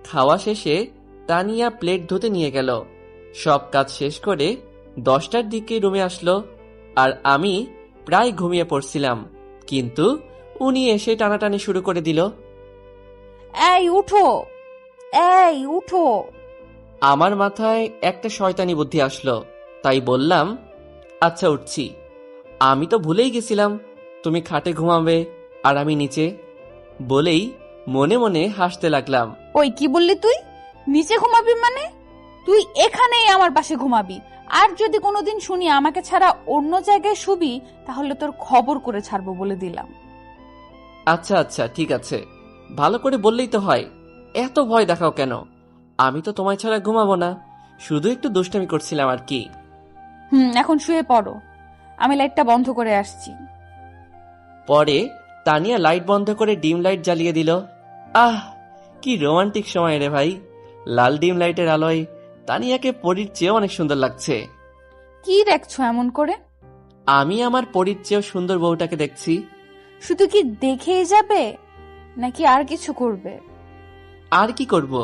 খাওয়া শেষে তানিয়া প্লেট ধুতে নিয়ে গেল। সব কাজ শেষ করে 10টার দিকে রুমে আসলো, আর আমি প্রায় ঘুমিয়ে পড়ছিলাম, কিন্তু উনি এসে টানাটানি শুরু করে দিল। এই উঠো, এই উঠো। আমার মাথায় একটা শয়তানি বুদ্ধি আসলো, তাই বললাম, আচ্ছা উঠছি। আমি তো ভুলেই গেছিলাম তুমি খাটে ঘুমাবে আর আমি নিচে, বলেই মনে মনে হাসতে লাগলাম। ওই কি বললি তুই? নিচে ঘুমাবি মানে? তুই এখানেই আমার পাশে ঘুমাবি, আর যদি কোনোদিন শুনি আমাকে ছাড়া অন্য জায়গায় শুবি, তাহলে তোর খবর করে ছাড়বো বলে দিলাম। আচ্ছা আচ্ছা ঠিক আছে, ভালো করে বললেই তো হয়, এত ভয় দেখাও কেন? আমি তো তোমায় ছাড়া ঘুমাবো না, শুধু একটু দুষ্টামি করছিলাম আর কি। এখন শুয়ে পড়ো, আমি লাইটটা বন্ধ করে আসছি। পরে তানিয়া লাইট বন্ধ করে ডিম লাইট জ্বালিয়ে দিল। আহ, কি রোমান্টিক সময় রে ভাই! লাল ডিম লাইটের আলোয় তানিয়াকে পরীর চেয়েও অনেক সুন্দর লাগছে। কি দেখছো এমন করে? আমি আমার পরীর চেয়েও সুন্দর বউটাকে দেখছি। শুধু কি দেখেই যাবে, নাকি আর কিছু করবে? আর কি করব?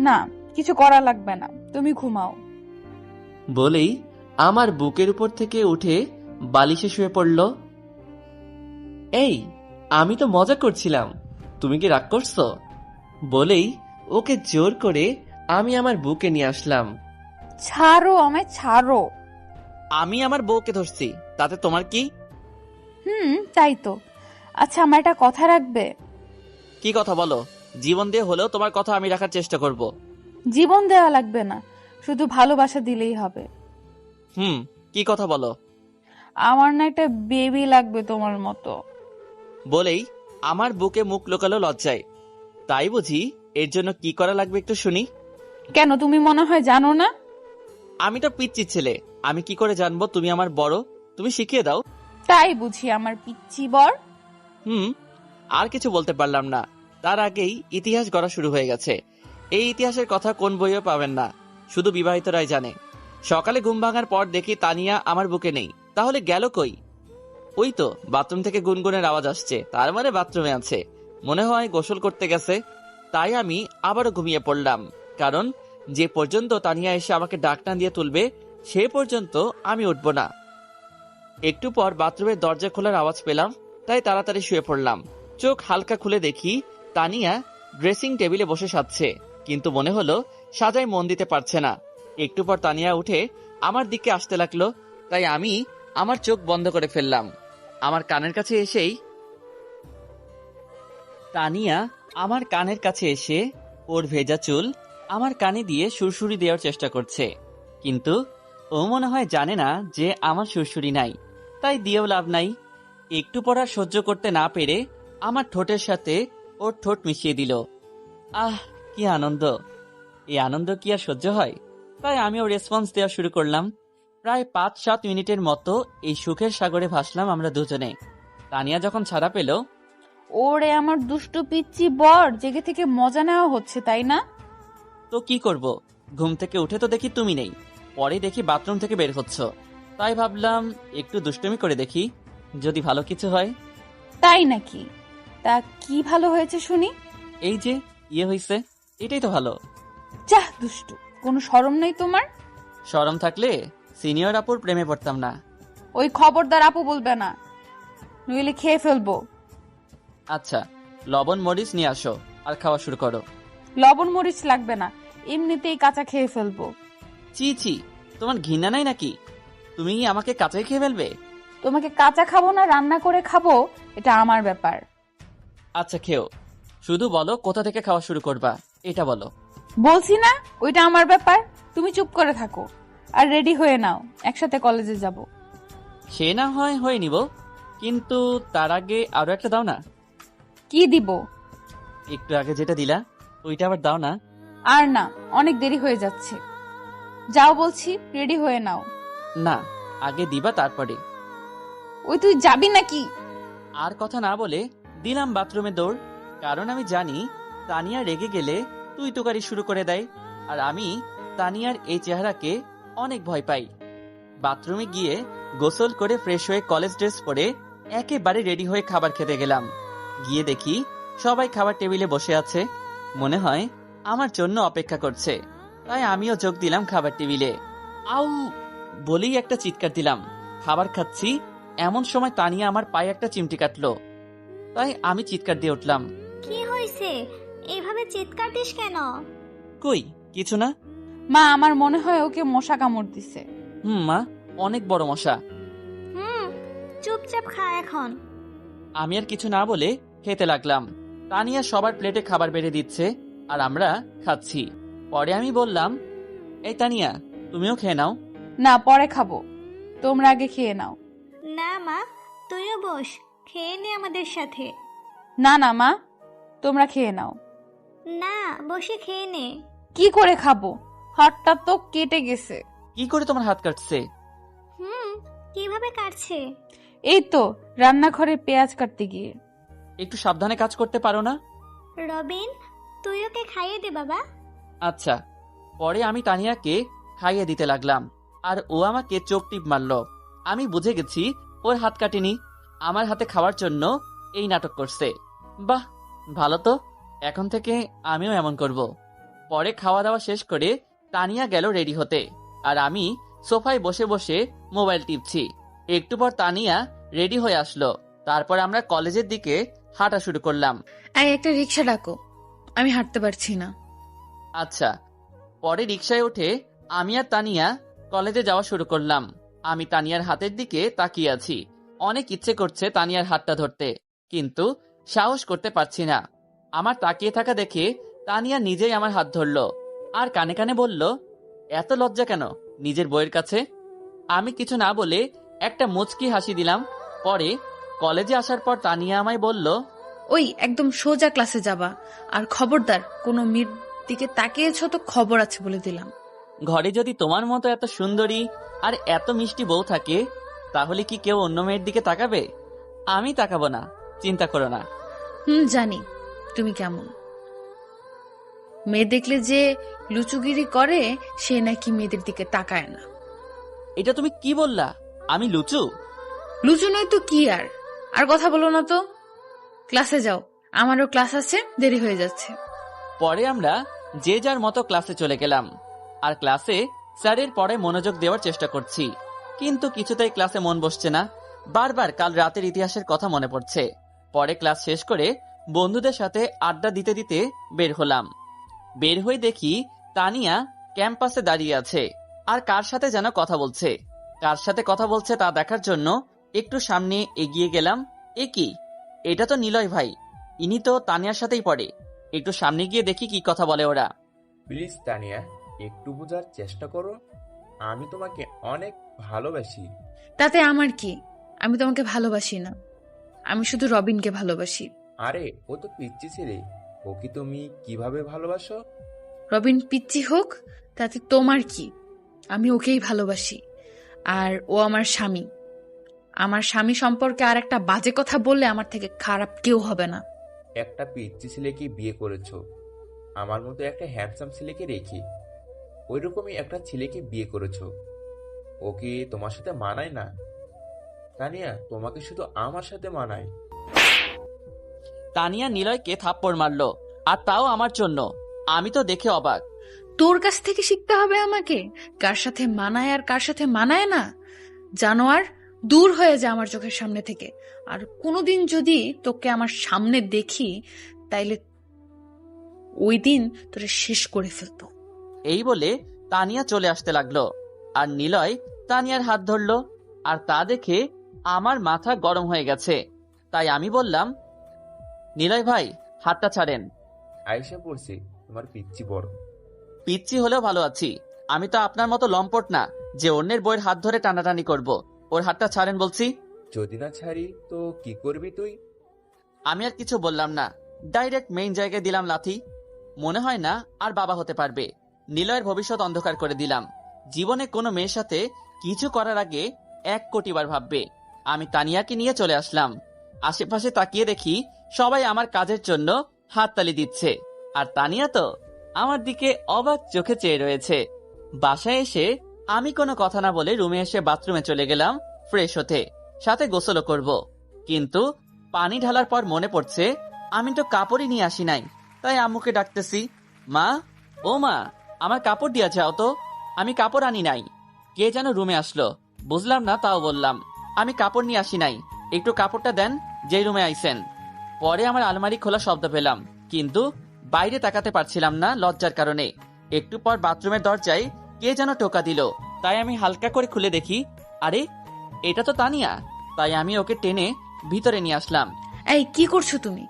না, কিছু করা লাগবে না, তুমি ঘুমাও। বলেই আমার বুকের উপর থেকে উঠে বালিশে শুয়ে পড়ল। এই, আমি তো মজা করছিলাম, তুমি কি রাগ করছো? বলেই ওকে জোর করে আমি আমার বুকে নিয়ে আসলাম। ছাড়ো আমায়, ছাড়ো। আমি আমার বউকে ধরছি, তাতে তোমার কি? তাই তো। আচ্ছা, আমার একটা কথা রাখবে? কি কথা বলো? জীবন দিয়ে হলেও তোমার কথা আমি রাখার চেষ্টা করব। জীবন দেওয়া লাগবে না, শুধু ভালোবাসা দিলেই হবে। কি কথা বলো? আমার না একটা বেবি লাগবে তোমার মতো। বলেই আমার বুকে মুখ লোকালো লজ্জায়। তাই বুঝি? এর জন্য কি করা লাগবে একটু শুনি। কেন, তুমি মনে হয় জানো না? আমি তো পিচ্চি ছেলে, আমি কি করে জানবো তুমি আমার বড়? তুমি শিখিয়ে দাও। তাই বুঝি আমার পিচ্চি বর? আর কিছু বলতে পারলাম না, তার আগেই ইতিহাস গড়া শুরু হয়ে গেছে। এই ইতিহাসের কথা কোন বইও পাবেন না, শুধু বিবাহিতরাই জানে। সকালে ঘুম ভাঙার পর দেখি তানিয়া আমার বুকে নেই, তাহলে গেল কই? ওই তো বাথরুম থেকে গুনগুনের আওয়াজ আসছে, তার মানে বাথরুমে আছে, মনে হয় গোসল করতে গেছে। তাই আমি আবারও ঘুমিয়ে পড়লাম, কারণ যে পর্যন্ত তানিয়া এসে আমাকে ডাকনা দিয়ে তুলবে সে পর্যন্ত আমি উঠবো না। একটু পর বাথরুমের দরজা খোলার আওয়াজ পেলাম, তাই তাড়াতাড়ি শুয়ে পড়লাম। চোখ হালকা খুলে দেখি তানিয়া ড্রেসিং টেবিলে বসে সাজছে, কিন্তু মনে হলো সাজায় মন দিতে পারছে না। একটু পর তানিয়া উঠে আমার দিকে আসতে লাগলো, তাই আমি আমার চোখ বন্ধ করে ফেললাম। আমার কানের কাছে এসেই তানিয়া আমার কানের কাছে এসে ওর ভেজা চুল আমার কানে দিয়ে সুরসুরি দেওয়ার চেষ্টা করছে, কিন্তু ও মনে হয় জানে না যে আমার সুরসুরি নাই, তাই দিয়েও লাভ নাই। একটু পর আর সহ্য করতে না পেরে আমার ঠোঁটের সাথে ওর ঠোঁট মিশিয়ে দিল। আহ, কি আনন্দ! এই আনন্দ কি আর সহ্য হয়? তাই আমিও রেসপন্স দেওয়া শুরু করলাম। প্রায় 5-7 মিনিটের মতো এই সুখের সাগরে ভাসলাম আমরা দুজনে। তানিয়া যখন ছাড়া পেল, ওরে আমার দুষ্টু পিচ্চি বর, জেগে থেকে মজা নেওয়া হচ্ছে তাই না? তো কি করব, ঘুম থেকে উঠে তো দেখি তুমি নেই, পরে দেখি বাথরুম থেকে বের হচ্ছ। তাই ভাবলাম একটু দুষ্টুমি করে দেখি, যদি ভালো কিছু হয়। তাই নাকি? তা কি ভালো হয়েছে শুনি? এই যে হইছে, এটাই তো ভালো। যাহ দুষ্টু, কোনো শরম নেই তোমার? শরম থাকলে সিনিয়র আপুর প্রেমে পড়তাম না। ওই খবরদার আপু বলবে না, নইলে খেয়ে ফেলবো। আচ্ছা, লবণ মরিচ নিয়ে আসো আর খাওয়া শুরু করো। লবণ মরিচ লাগবে না, এমনিতেই কাঁচা খেয়ে ফেলবো। চি চি, তোমার ঘৃণা নাই নাকি? তুমি আমাকে কাঁচাই খেয়ে ফেলবে? তোমাকে কাঁচা খাবো না রান্না করে খাবো, এটা আমার ব্যাপার। আচ্ছা খেও, শুধু বলো কোথা থেকে খাওয়া শুরু করবা, এটা বলো। বলছি না ওইটা আমার ব্যাপার, তুমি চুপ করে থাকো আর রেডি হয়ে নাও, একসাথে কলেজে যাব। সে না হয় হয়ে নিব, কিন্তু তার আগে আরো একটা দাও না। কি দিব? একটু আগে যেটা দিলা ওইটা আবার দাও না। আর না, অনেক দেরি হয়ে যাচ্ছে, যাও বলছি, রেডি হয়ে নাও। না, আগে দিবা তারপরে। ওই তুই যাবি নাকি? আর কথা না বলে দিলাম বাথরুমে দৌড়, কারণ আমি জানি তানিয়া রেগে গেলে তুই তোকারি শুরু করে দেয়, আর আমি তানিয়ার এই চেহারাকে অনেক ভয় পাই। বাথরুমে গিয়ে গোসল করে ফ্রেশ হয়ে কলেজ ড্রেস পরে একেবারে রেডি হয়ে খাবার খেতে গেলাম। গিয়ে দেখি সবাই খাবার টেবিলে বসে আছে, মনে হয় আমার জন্য অপেক্ষা করছে। তাই আমিও যোগ দিলাম খাবার টেবিলে। আউ বলেই একটা চিৎকার দিলাম। খাবার খাচ্ছি এমন সময় তানিয়া আমার পায়ে একটা চিমটি কাটলো, তাই আমি চিৎকার দিয়ে উঠলাম। কি হয়েছে? এভাবে চিৎকার দিস কেন? কই কিছু না। মা, আমার মনে হয় ওকে মশা কামড় দিছে। মা, অনেক বড় মশা। চুপচাপ খা এখন। আমি আর কিছু না বলে খেতে লাগলাম। তানিয়া সবার প্লেটে খাবার বেড়ে দিচ্ছে আর আমরা খাচ্ছি। পরে আমি বললাম, এই তানিয়া, তুমিও খেয়ে নাও। না, পরে খাবো, তোমরা আগে খেয়ে নাও। না মা, তুইও বস, খেয়ে নে আমাদের সাথে। না না মা, তোমরা খেয়ে নাও। না, বসে খেয়ে নে। কি করে খাবো? হাতটা তো কেটে গেছে। কি করে তোমার হাত কাটছে? কিভাবে কাটছে? এই তো রান্নাঘরে পেঁয়াজ কাটতে গিয়ে। একটু সাবধানে কাজ করতে পারো না? রবিন, তুই ওকে খাইয়ে দে বাবা। আচ্ছা। পরে আমি তানিয়াকে খাইয়ে দিতে লাগলাম, আর ও আমাকে চোখ টিপ মারলো। আমি বুঝে গেছি ওর হাত কাটেনি, আমার হাতে খাওয়ার জন্য এই নাটক করছে। বাহ, ভালো তো, এখন থেকে আমিও এমন করব। পরে খাওয়া দাওয়া শেষ করে তানিয়া গেল রেডি হতে, আর আমি সোফায় বসে বসে মোবাইল টিপছি। একটু পর তানিয়া রেডি হয়ে আসলো, তারপর আমরা কলেজের দিকে হাঁটা শুরু করলাম। একটা রিক্সা ডাকো, আমি হাঁটতে পারছি না। আচ্ছা। পরে রিকশায় উঠে আমি আর তানিয়া কলেজে যাওয়া শুরু করলাম। আমি তানিয়ার হাতের দিকে তাকিয়ে আছি, অনেক ইচ্ছে করছে তানিয়ার হাতটা ধরতে, কিন্তু সাহস করতে পারছি না। আমার তাকিয়ে থাকা দেখে তানিয়া নিজেই আমার হাত ধরলো আর কানে কানে বলল, এত লজ্জা কেন নিজের বইয়ের কাছে? আমি কিছু না বলে একটা মুচকি হাসি দিলাম। পরে কলেজে আসার পর তানিয়া আমায় বলল, ওই একদম সোজা ক্লাসে যাবা, আর খবরদার কোনো মেয়ের দিকে তাকিয়েছো তো খবর আছে বলে দিলাম। ঘরে যদি তোমার মতো এত সুন্দরী আর এত মিষ্টি বউ থাকে, তাহলে কি কেউ অন্য মেয়ের দিকে তাকাবে? আমি তাকাবো না, চিন্তা করো না। জানি তুমি কেমন। মেয়ে দেখলে যে লুচুগিরি করে, সে নাকি মেয়েদের দিকে তাকায় না। এটা তুমি কি বললা? আমি লুচু? লুচু নয় তো কি। আর কথা বলো না তো, ক্লাসে যাও, আমারও ক্লাস আছে, দেরি হয়ে যাচ্ছে। পরে আমরা যে যার মতো ক্লাসে চলে গেলাম, আর ক্লাসে স্যারের পড়ায় মনোযোগ দেওয়ার চেষ্টা করছি, কিন্তু কিছুতেই ক্লাসে মন বসছে না। বারবার কাল রাতের ইতিহাসের কথা মনে পড়ছে। পরে ক্লাস শেষ করে বন্ধুদের সাথে আড্ডা দিতে দিতে বের হলাম। বের হয়ে দেখি তানিয়া ক্যাম্পাসে দাঁড়িয়ে আছে আর কার সাথে যেন কথা বলছে। কার সাথে কথা বলছে তা দেখার জন্য একটু সামনে এগিয়ে গেলাম। এ কি, এটা তো নিলয় ভাই, ইনি তো তানিয়ার সাথেই পড়ে। একটু সামনে গিয়ে দেখি কি কথা বলে ওরা। প্লিজ তানিয়া, একটু বোঝার চেষ্টা করো, আমি তোমাকে অনেক ভালোবাসি। তাতে আমার কি? আমি তোমাকে ভালোবাসি না, আমি শুধু রবিনকে ভালোবাসি। আরে ও তো পিচ্চি ছেলে, ওকে তুমি কিভাবে ভালোবাসো? রবিন পিচ্চি হোক তাতে তোমার কি? আমি ওকেই ভালোবাসি, আর ও আমার স্বামী। আমার স্বামী সম্পর্কে আর একটা বাজে কথা বললে আমার থেকে খারাপ কেউ হবে না। একটা পিচ্চি ছেলেকে বিয়ে করেছো, আমার মতো একটা হ্যান্ডসাম ছেলেকে রেখে ওইরকমই একটা ছেলেকে বিয়ে করেছো। ওকে তোমার সাথে মানায় না তানিয়া, তোমাকে শুধু আমার সাথে মানায়। তানিয়া নিলয়কে থাপ্পড় মারলো, আর তাও আমার জন্য। আমি তো দেখে অবাক। তোর কাছ থেকে শিখতে হবে আমাকে কার সাথে মানায় আর কার সাথে মানায় না। জানোয়ার, দূর হয়ে যা আমার চোখের সামনে থেকে। আর কোনোদিন যদি তোকে আমার সামনে দেখি তাইলে ওই দিন তোরে শেষ করে ফেলবো। এই বলে তানিয়া চলে আসতে লাগলো, আর নিলয় তানিয়ার হাত ধরলো। আর তা দেখে আমার মাথা গরম হয়ে গেছে। তাই আমি বললাম, নিলয় ভাই, হাতটা ছাড়েন। আয়েশা পড়ছে তোমার পিচ্চি বড়। পিচ্চি হলেও ভালো আছি। আমি তো আপনার মতো লম্পট না যে অন্যের বইয়ের হাত ধরে টানাটানি করব। ওর হাতটা ছাড়েন বলছি। যদি না ছাড়ি তো কি করবি তুই? আমি আর কিছু বললাম না, ডাইরেক্ট মেইন জায়গায় দিলাম লাথি। মনে হয় না আর বাবা হতে পারবে। নিলয়ের ভবিষ্যৎ অন্ধকার করে দিলাম। জীবনে কোনো মেয়ের সাথে কিছু করার আগে 1 কোটি বার ভাববে। আমি তানিয়াকে নিয়ে চলে আসলাম। আশেপাশে তাকিয়ে দেখি সবাই আমার কাজের জন্য হাততালি দিচ্ছে, আর তানিয়া তো আমার দিকে অবাক চোখে চেয়ে রয়েছে। বাসায় এসে আমি কোনো কথা না বলে রুমে এসে বাথরুমে চলে গেলাম ফ্রেশ হতে, সাথে গোসলও করব। কিন্তু পানি ঢালার পর মনে পড়ছে আমি তো কাপড়ই নিয়ে আসি নাই। তাই আম্মুকে ডাকতেছি, মা, ও মা, আমার কাপড় দিয়া যাও তো। আমি কাপড় আনি নাই। কে যেন রুমে আসলো, বুঝলাম না, তাও বললাম, আমি কাপড় নিয়ে আসি নাই, একটু কাপড়টা দেন যেই রুমে আইছেন। পরে আমার আলমারি খোলা শব্দ পেলাম, কিন্তু বাইরে তাকাতে পারছিলাম না লজ্জার কারণে। একটু পর বাথরুমের দরজায় কে যেন টোকা দিল। তাই আমি হালকা করে খুলে দেখি, আরে এটা তো তানিয়া। তাই আমি ওকে টেনে ভিতরে নিয়ে আসলাম। এই, কি করছো তুমি?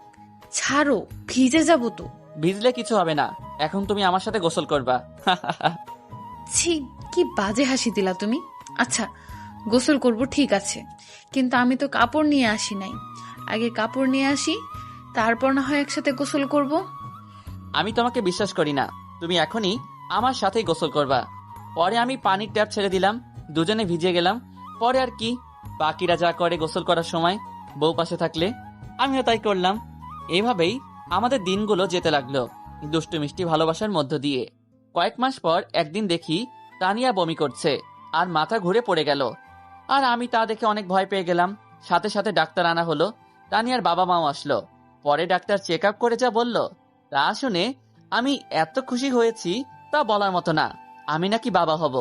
ছাড়ো, ভিজে যাবো তো। ভিজলে কিছু হবে না, এখন তুমি আমার সাথে গোসল করবা। ছি, কি বাজে হাসি দিলা তুমি। আচ্ছা, গোসল করব ঠিক আছে, কিন্তু আমি তো কাপড় নিয়ে আসি নাই। আগে কাপড় নিয়ে আসি, তারপর না হয় একসাথে গোসল করব। আমি তোমাকে বিশ্বাস করি না। তুমি এখনই আমার সাথেই গোসল করবা। পরে আমি পানির ট্যাপ ছেড়ে দিলাম, দুজনে ভিজে গেলাম। পরে আর কি, বাকিরা যা করে গোসল করার সময়, বউ পাশে থাকলে আমিও তাই করলাম। এইভাবেই আমাদের দিনগুলো যেতে লাগলো, দুষ্টু মিষ্টি ভালোবাসার মধ্য দিয়ে। কয়েক মাস পর একদিন দেখি তানিয়া বমি করছে আর মাথা ঘুরে পড়ে গেল। আর আমি তা দেখে অনেক ভয় পেয়ে গেলাম। সাথে সাথে ডাক্তার আনা হলো। তানিয়ার বাবা মাও আসলো। পরে ডাক্তার চেক আপ করে যা বলল, তা শুনে আমি এত খুশি হয়েছি তা বলার মতো না। আমি নাকি বাবা হব।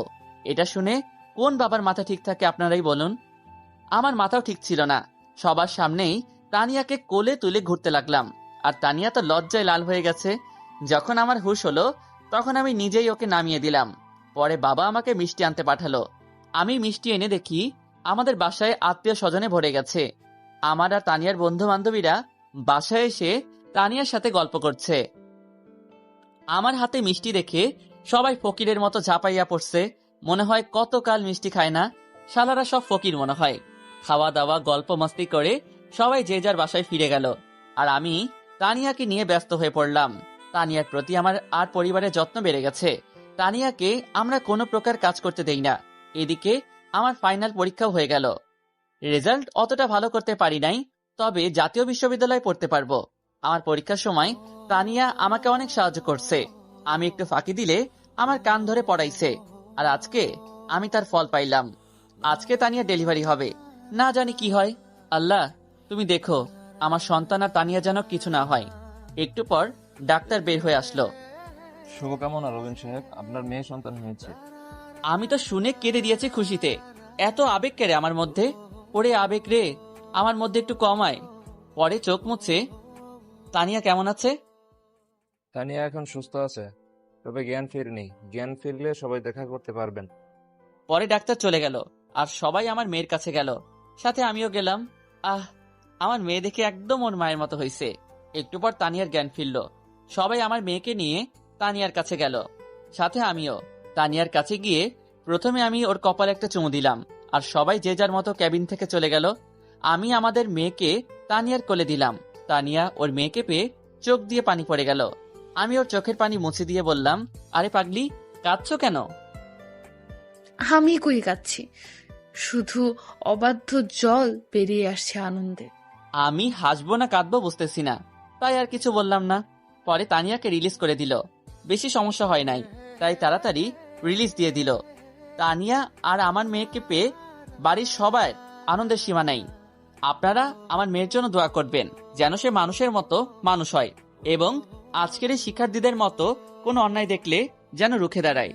এটা শুনে কোন বাবার মাথা ঠিক থাকে আপনারাই বলুন। আমার মাথাও ঠিক ছিল না। সবার সামনেই তানিয়াকে কোলে তুলে ঘুরতে লাগলাম, আর তানিয়া তো লজ্জায় লাল হয়ে গেছে। যখন আমার হুঁশ হলো তখন আমি নিজেই ওকে নামিয়ে দিলাম। পরে বাবা আমাকে মিষ্টি আনতে পাঠালো। আমি মিষ্টি এনে দেখি আমাদের বাসায় আত্মীয় স্বজনে ভরে গেছে। আমার আর তানিয়ার বন্ধু বান্ধবীরা বাসায় এসে তানিয়ার সাথে গল্প করছে। আমার হাতে মিষ্টি দেখে সবাই ফকিরের মতো ঝাঁপাইয়া পড়ছে। মনে হয় কতকাল মিষ্টি খায় না। শালারা সব ফকির মনে হয়। খাওয়া দাওয়া গল্প মস্তি করে সবাই যে যার বাসায় ফিরে গেল, আর আমি তানিয়াকে নিয়ে ব্যস্ত হয়ে পড়লাম। তানিয়ার প্রতি আমার আর পরিবারের যত্ন বেড়ে গেছে। তানিয়াকে আমরা কোনো প্রকার কাজ করতে দেই না। এদিকে আমার ফাইনাল পরীক্ষাও হয়ে গেল। রেজাল্ট অতটা ভালো করতে পারি নাই, তবে জাতীয় বিশ্ববিদ্যালয়ে পড়তে পারবো। আমার পরীক্ষার সময় তানিয়া আমাকে অনেক সাহায্য করছে। আমি একটু ফাঁকি দিলে আমার কান ধরে পড়াইছে, আর আজকে আমি তার ফল পাইলাম। আজকে তানিয়া ডেলিভারি হবে, না জানি কি হয়। আল্লাহ, তুমি দেখো আমার সন্তান আর তানিয়া যেন কিছু না হয়। একটু পর ডাক্তার বের হয়ে আসলো। শুভকামনা রবিন সাহেব, আপনার মেয়ে সন্তান হয়েছে। আমি তো শুনে কেঁদে দিয়েছি খুশিতে। এত আবেগ কেড়ে আমার মধ্যে। ওরে আবেগ রে, আমার মধ্যে একটু কমায়। পরে চোখ মুছে, তানিয়া কেমন আছে? তানিয়া এখন সুস্থ আছে, তবে জ্ঞান ফেরেনি। জ্ঞান ফিরলে সবাই দেখা করতে পারবেন। পরে ডাক্তার চলে গেল, আর সবাই আমার মেয়ের কাছে গেল, সাথে আমিও গেলাম। আমার মেয়ে দেখে একদম ওর মায়ের মতো হয়েছে। একটু পর তানিয়ার জ্ঞান ফিরল। সবাই আমার মেয়েকে নিয়ে তানিয়ার কাছে গেল, সাথে আমিও। তানিয়ার কাছে গিয়ে প্রথমে আমি ওর কপালে একটা চুমু দিলাম, আর সবাই যে যার মতো ক্যাবিন থেকে চলে গেল। আমি আমাদের মেয়েকে তানিয়ার কোলে দিলাম। তানিয়া ওর মেয়েকে পেয়ে চোখ দিয়ে পানি পড়ে গেল। আমি ওর চোখের পানি মুছে দিয়ে বললাম, আরে পাগলি, কাঁদছো কেন? আমি কই কাচ্ছি, শুধু অবাধ্য জল বেরিয়ে আসছে আনন্দে। আমি হাসবো না কাঁদবো বুঝতেছি না, তাই আর কিছু বললাম না। পরে তানিয়াকে রিলিজ করে দিল। বেশি সমস্যা হয় নাই, তাই তাড়াতাড়ি রিলিজ দিয়ে দিল। তানিয়া আর আমার মেয়েকে পেয়ে বাড়ির সবার আনন্দের সীমা নেই। আপনারা আমার মেয়ের জন্য দোয়া করবেন, যেন সে মানুষের মতো মানুষ হয় এবং আজকের এই শিক্ষার্থীদের মতো কোনো অন্যায় দেখলে যেন রুখে দাঁড়ায়।